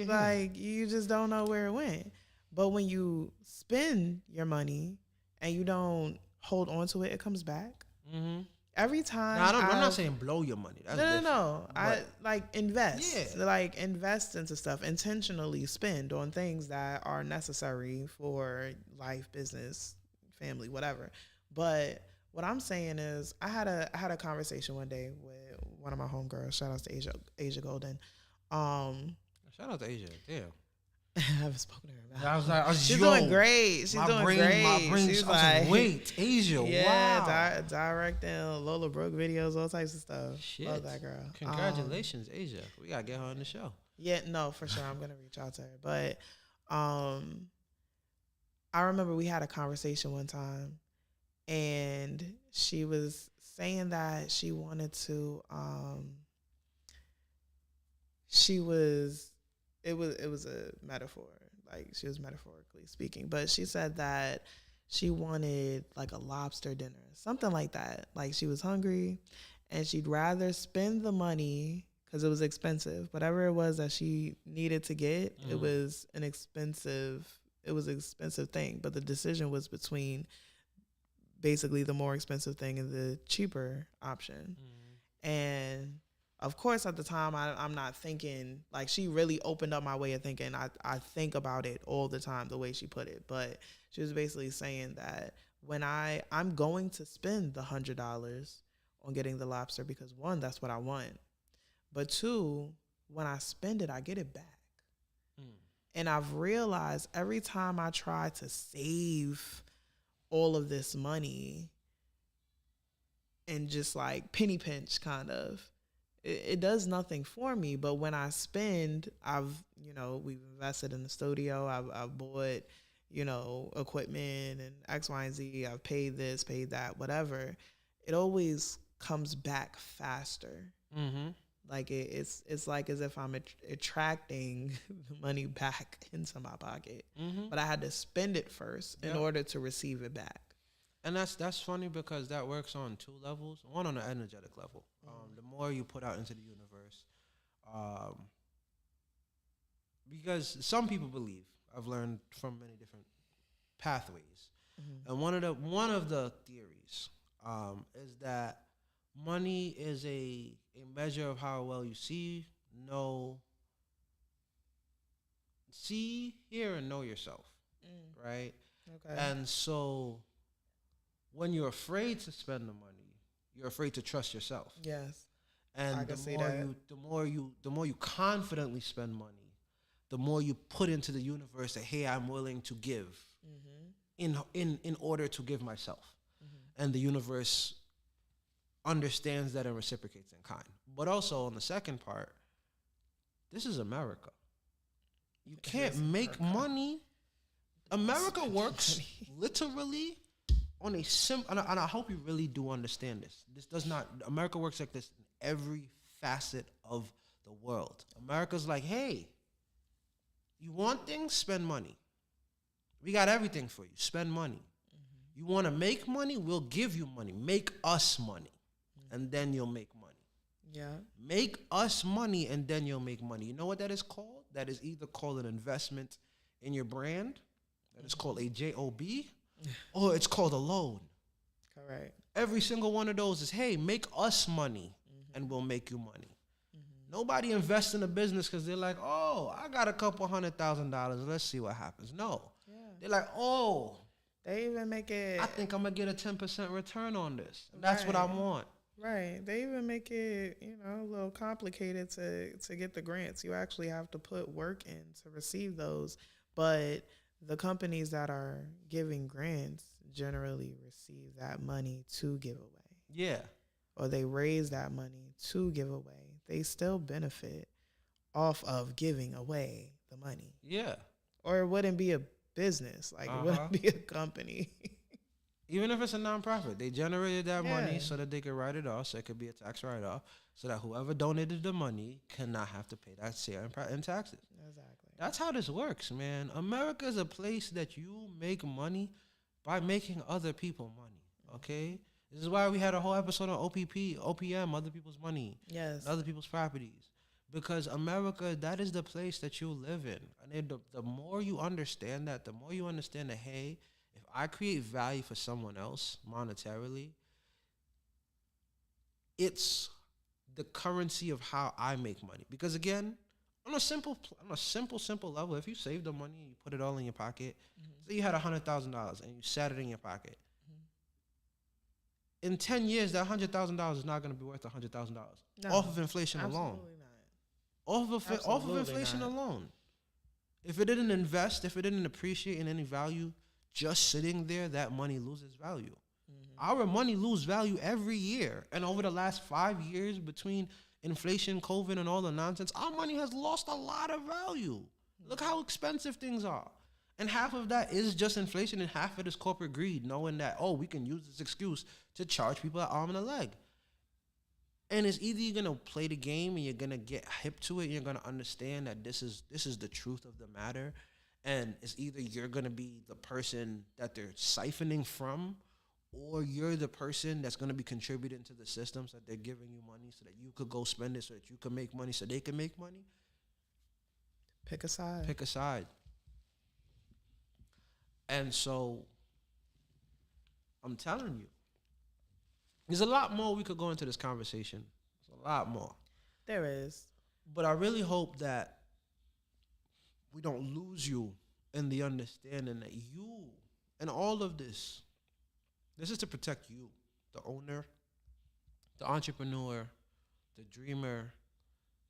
like you just don't know where it went. But when you spend your money and you don't hold on to it, it comes back. Mm-hmm. Every time. Now, I'm not saying blow your money. That's no. I like invest. Yeah. Like invest into stuff. Intentionally spend on things that are necessary for life, business, family, whatever. But what I'm saying is, I had a conversation one day with one of my homegirls. Shout out to Asia Golden. Shout out to Asia. Damn. I haven't spoken to her about it. I was She's doing great. She's doing great. My brain, She's like, wait, Asia, wow. Directing Lola Brooke videos, all types of stuff. Shit. Love that girl. Congratulations, Asia. We gotta get her on the show. Yeah, no, for sure. I'm gonna reach out to her. But I remember we had a conversation one time, and she was saying that she wanted to. It was a metaphor, like she was metaphorically speaking, but she said that she wanted like a lobster dinner, something like that. Like she was hungry and she'd rather spend the money because it was expensive. Whatever it was that she needed to get, it was an expensive thing. But the decision was between basically the more expensive thing and the cheaper option. And of course, at the time, I'm not thinking, like, she really opened up my way of thinking. I think about it all the time, the way she put it. But she was basically saying that when I'm going to spend the $100 on getting the lobster because, one, that's what I want. But two, when I spend it, I get it back. And I've realized every time I try to save all of this money and just, like, penny pinch kind of, it does nothing for me. But when I spend, we've invested in the studio. I've bought, equipment and X, Y, and Z. I've paid this, paid that, whatever. It always comes back faster. Mm-hmm. Like it's like as if I'm attracting the money back into my pocket. Mm-hmm. But I had to spend it first in order to receive it back. And that's funny because that works on two levels. One, on the energetic level. The more you put out into the universe, because some people believe, I've learned from many different pathways, and one of the theories is that money is a measure of how well you see, hear, and know yourself, right? Okay. And so when you're afraid to spend the money, you're afraid to trust yourself. Yes. And the more you confidently spend money, the more you put into the universe that, hey, I'm willing to give in order to give myself. And the universe understands that and reciprocates in kind. But also on the second part, this is America. You can't make money. America works literally on a and I hope you really do understand this. This does not, America works like this in every facet of the world. America's like, hey, you want things? Spend money. We got everything for you. Spend money. You want to make money? We'll give you money. Make us money. And then you'll make money. Yeah. Make us money and then you'll make money. You know what that is called? That is either called an investment in your brand, that is called a JOB, or it's called a loan. Correct. Every single one of those is, hey, make us money and we'll make you money. Nobody invests in a business because they're like, oh, I got a couple $100,000. Let's see what happens. No. Yeah. They're like, oh. They even make it. I think I'm going to get a 10% return on this. And that's what I want. Right. They even make it, a little complicated to get the grants. You actually have to put work in to receive those. But the companies that are giving grants generally receive that money to give away. Yeah. Or they raise that money to give away. They still benefit off of giving away the money. Yeah. Or it wouldn't be a business. Like, it wouldn't be a company. Even if it's a nonprofit, they generated that money so that they could write it off, so it could be a tax write-off, so that whoever donated the money cannot have to pay that share in taxes. Exactly. That's how this works, man. America is a place that you make money by making other people money, okay? This is why we had a whole episode on OPM, other people's money, Yes. and other people's properties. Because America, that is the place that you live in. And the more you understand that, the more you understand that, hey, if I create value for someone else monetarily, it's the currency of how I make money. Because again, on a simple level, if you save the money and you put it all in your pocket, say you had $100,000 and you sat it in your pocket. In 10 years, that $100,000 is not going to be worth $100,000 off of inflation alone. Not. Off of inflation alone. If it didn't invest, if it didn't appreciate in any value, just sitting there, that money loses value. Our money loses value every year. And over the last 5 years, between inflation, COVID, and all the nonsense, our money has lost a lot of value. Look how expensive things are. And half of that is just inflation, and half of it is corporate greed, knowing that, oh, we can use this excuse to charge people an arm and a leg. And it's either you're going to play the game and you're going to get hip to it and you're going to understand that this is the truth of the matter. And it's either you're going to be the person that they're siphoning from, or you're the person that's going to be contributing to the systems that they're giving you money so that you could go spend it, so that you can make money, so they can make money. Pick a side. Pick a side. And so I'm telling you, there's a lot more we could go into this conversation. There's a lot more. There is. But I really hope that we don't lose you in the understanding that you and all of this is to protect you, the owner, the entrepreneur, the dreamer,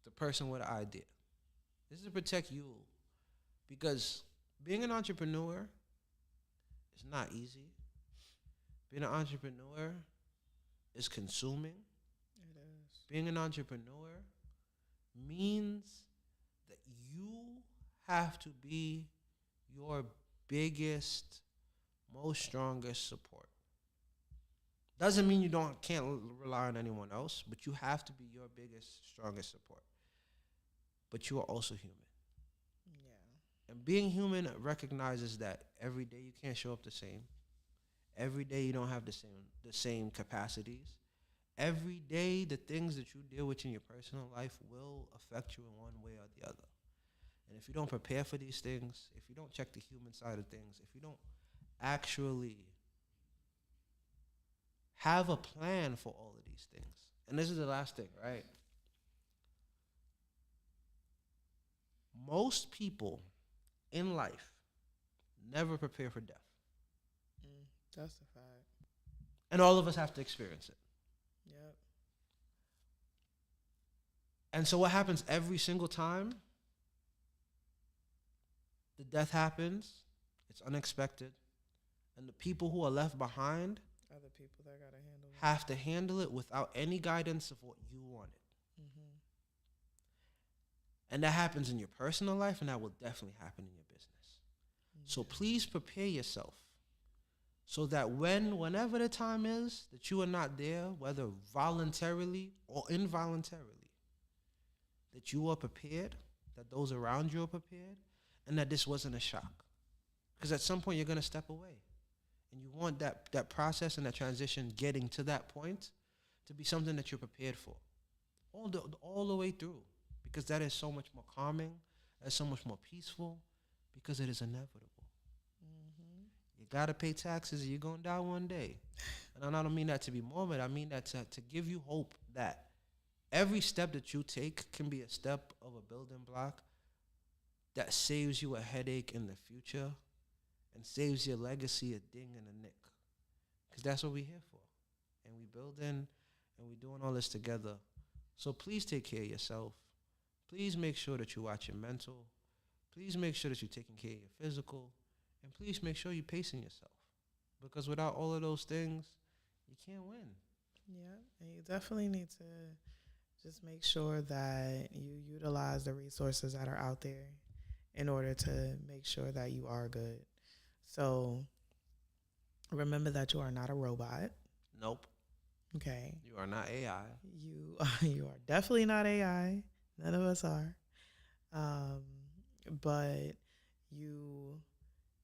the person with an idea. This is to protect you, because being an entrepreneur is not easy. Being an entrepreneur is consuming. It is. Being an entrepreneur means that you have to be your biggest, most strongest support. Doesn't mean you can't rely on anyone else, but you have to be your biggest, strongest support. But you are also human. Yeah. And being human recognizes that every day you can't show up the same. Every day you don't have the same capacities. Every day the things that you deal with in your personal life will affect you in one way or the other. And if you don't prepare for these things, if you don't check the human side of things, if you don't actually have a plan for all of these things, and this is the last thing, right? Most people in life never prepare for death. That's a fact. And all of us have to experience it. Yep. And so what happens every single time? The death happens. It's unexpected. And the people who are left behind Other people that gotta handle it. have to handle it without any guidance of what you wanted. Mm-hmm. And that happens in your personal life, and that will definitely happen in your business. So please prepare yourself so that whenever the time is that you are not there, whether voluntarily or involuntarily, that you are prepared, that those around you are prepared, and that this wasn't a shock. Because at some point you're going to step away. And you want that process and that transition getting to that point to be something that you're prepared for all the way through. Because that is so much more calming, that's so much more peaceful, because it is inevitable. Mm-hmm. You got to pay taxes, you're going to die one day. And I don't mean that to be morbid, I mean that to give you hope that every step that you take can be a step of a building block that saves you a headache in the future and saves your legacy a ding and a nick. Because that's what we're here for. And we building and we doing all this together. So please take care of yourself. Please make sure that you watch your mental. Please make sure that you're taking care of your physical. And please make sure you're pacing yourself. Because without all of those things, you can't win. Yeah, and you definitely need to just make sure that you utilize the resources that are out there in order to make sure that you are good. So remember that you are not a robot. Nope. Okay. You are not AI. You are definitely not AI. None of us are. But you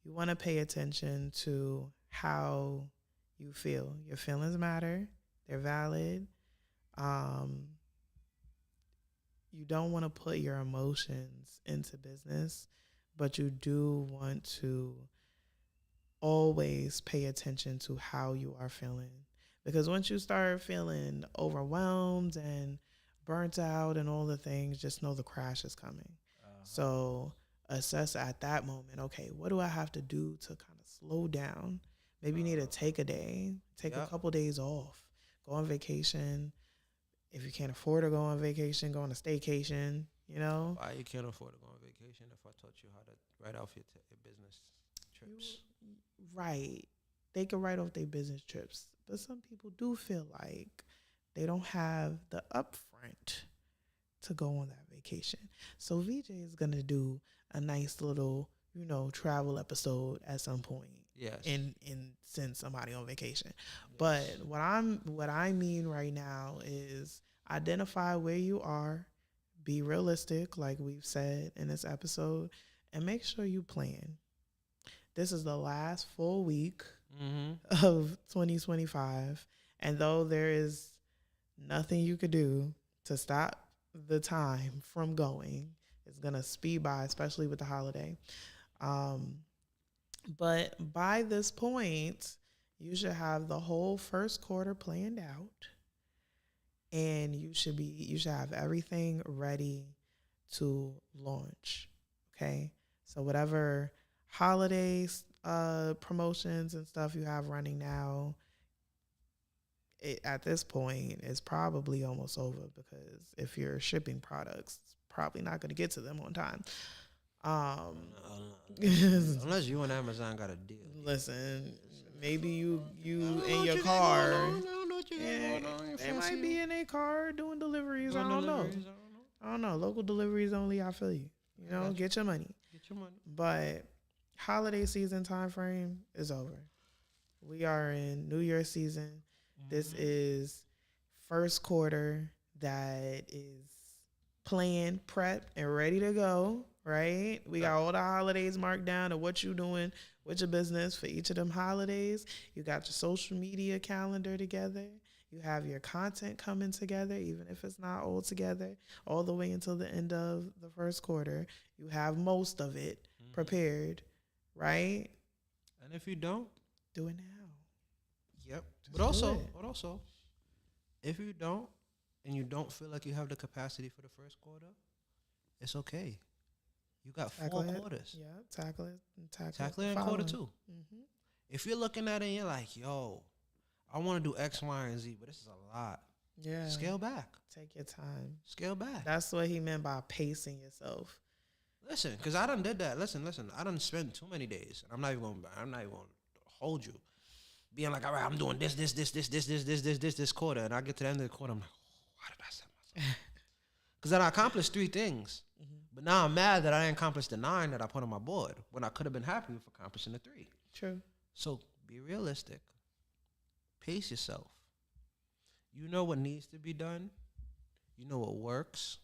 want to pay attention to how you feel. Your feelings matter. They're valid. Um, you don't want to put your emotions into business, but you do want to always pay attention to how you are feeling. Because once you start feeling overwhelmed and burnt out and all the things, just know the crash is coming. So assess at that moment, okay, what do I have to do to kind of slow down? Maybe you need to take a day, take a couple days off, go on vacation. If you can't afford to go on vacation, go on a staycation, you know? Why you can't afford to go on vacation if I taught you how to write off your business trips? Right. They can write off their business trips. But some people do feel like they don't have the upfront to go on that vacation. So VJ is going to do a nice little, travel episode at some point. Yes. And send somebody on vacation. Yes. But what I mean right now is identify where you are, be realistic, like we've said in this episode, and make sure you plan. This is the last full week of 2025. And though there is nothing you could do to stop the time from going, it's going to speed by, especially with the holiday. But by this point, you should have the whole first quarter planned out, and you should have everything ready to launch. Okay, so whatever holidays promotions and stuff you have running now, at this point is probably almost over, because if you're shipping products, it's probably not going to get to them on time. Unless you and Amazon got a deal. Listen, maybe you in your car. They might be in their car doing deliveries. I don't know. Local deliveries only. I feel you. Get your money. But holiday season time frame is over. We are in New Year's season. This is first quarter that is planned, prepped, and ready to go, right? We got all the holidays marked down of what you doing with your business for each of them holidays. You got your social media calendar together. You have your content coming together, even if it's not all together, all the way until the end of the first quarter. You have most of it prepared, right? And if you don't, do it now. Yep. But also, if you don't, and you don't feel like you have the capacity for the first quarter, it's okay. You got four quarters. Yeah, tackle it. Tackle it in quarter two. Mm-hmm. If you're looking at it and you're like, yo, I want to do X, Y, and Z, but this is a lot. Yeah. Scale back. Take your time. Scale back. That's what he meant by pacing yourself. Listen, because I done did that. Listen. I done spent too many days. And I'm not even going to hold you. Being like, all right, I'm doing this quarter. And I get to the end of the quarter, I'm like, why did I set myself? Because then I accomplished 3 things. Mm-hmm. But now I'm mad that I didn't accomplish the 9 that I put on my board when I could have been happy with accomplishing the 3. True. So be realistic. Pace yourself. You know what needs to be done. You know what works.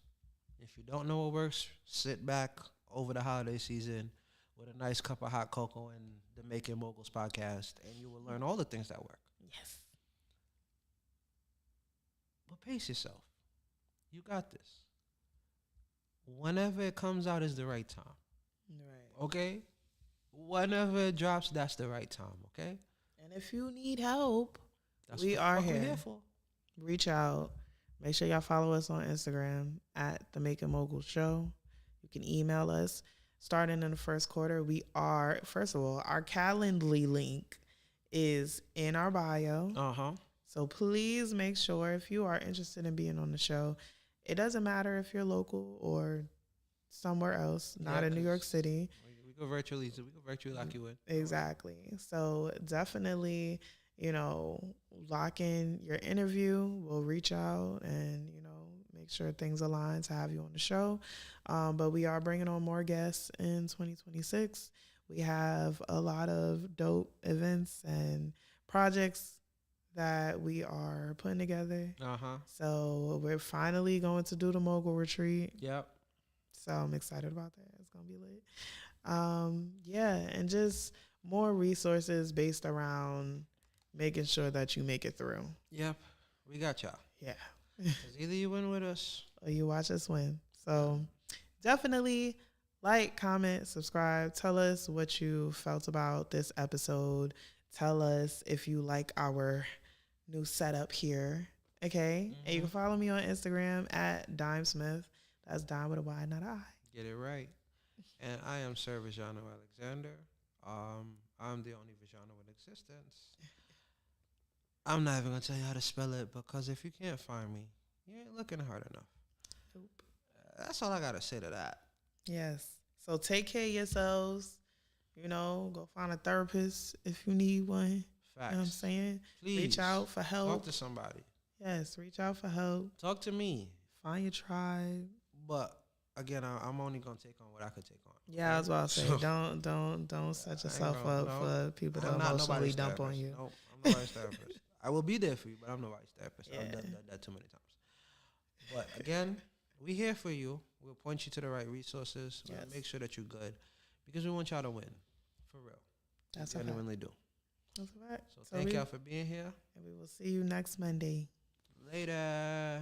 If you don't know what works, sit back over the holiday season with a nice cup of hot cocoa and the Making Moguls podcast, and you will learn all the things that work. Yes. But pace yourself. You got this. Whenever it comes out is the right time. Right. Okay? Whenever it drops, that's the right time. Okay? And if you need help, we are here. We're here for. Reach out. Make sure y'all follow us on Instagram at the Making Moguls Show. You can email us. Starting in the first quarter, we are, first of all, our Calendly link is in our bio. So please make sure, if you are interested in being on the show, it doesn't matter if you're local or somewhere else, not in New York City. We go virtually, so we go virtually like you would. Exactly. So definitely, lock in your interview. We'll reach out and, make sure things align to have you on the show. But we are bringing on more guests in 2026. We have a lot of dope events and projects that we are putting together. So we're finally going to do the Mogul Retreat. Yep. So I'm excited about that. It's going to be lit. And just more resources based around making sure that you make it through. Yep. We got y'all. Yeah. Because either you win with us or you watch us win. So definitely like, comment, subscribe. Tell us what you felt about this episode. Tell us if you like our new setup here. Okay? Mm-hmm. And you can follow me on Instagram at Dyme Smith. That's Dyme with a Y, not I. Get it right. And I am Sir Jano Alexander. I'm the only Vijano in existence. I'm not even going to tell you how to spell it, because if you can't find me, you ain't looking hard enough. Nope. That's all I got to say to that. Yes. So take care of yourselves. You know, go find a therapist if you need one. Facts. You know what I'm saying? Please. Reach out for help. Talk to somebody. Yes, reach out for help. Talk to me. Find your tribe. But again, I'm only gonna take on what I could take on. Yeah, right? I was about to say, don't set yourself up for people to emotionally dump on you. Nope, I'm nobody's therapist. I will be there for you, but I'm nobody's therapist. Yeah. I've done that too many times. But again, we here for you. We'll point you to the right resources. We'll make sure that you're good, because we want y'all to win. For real. That's we genuinely do. That's right. So thank y'all for being here. And we will see you next Monday. Later.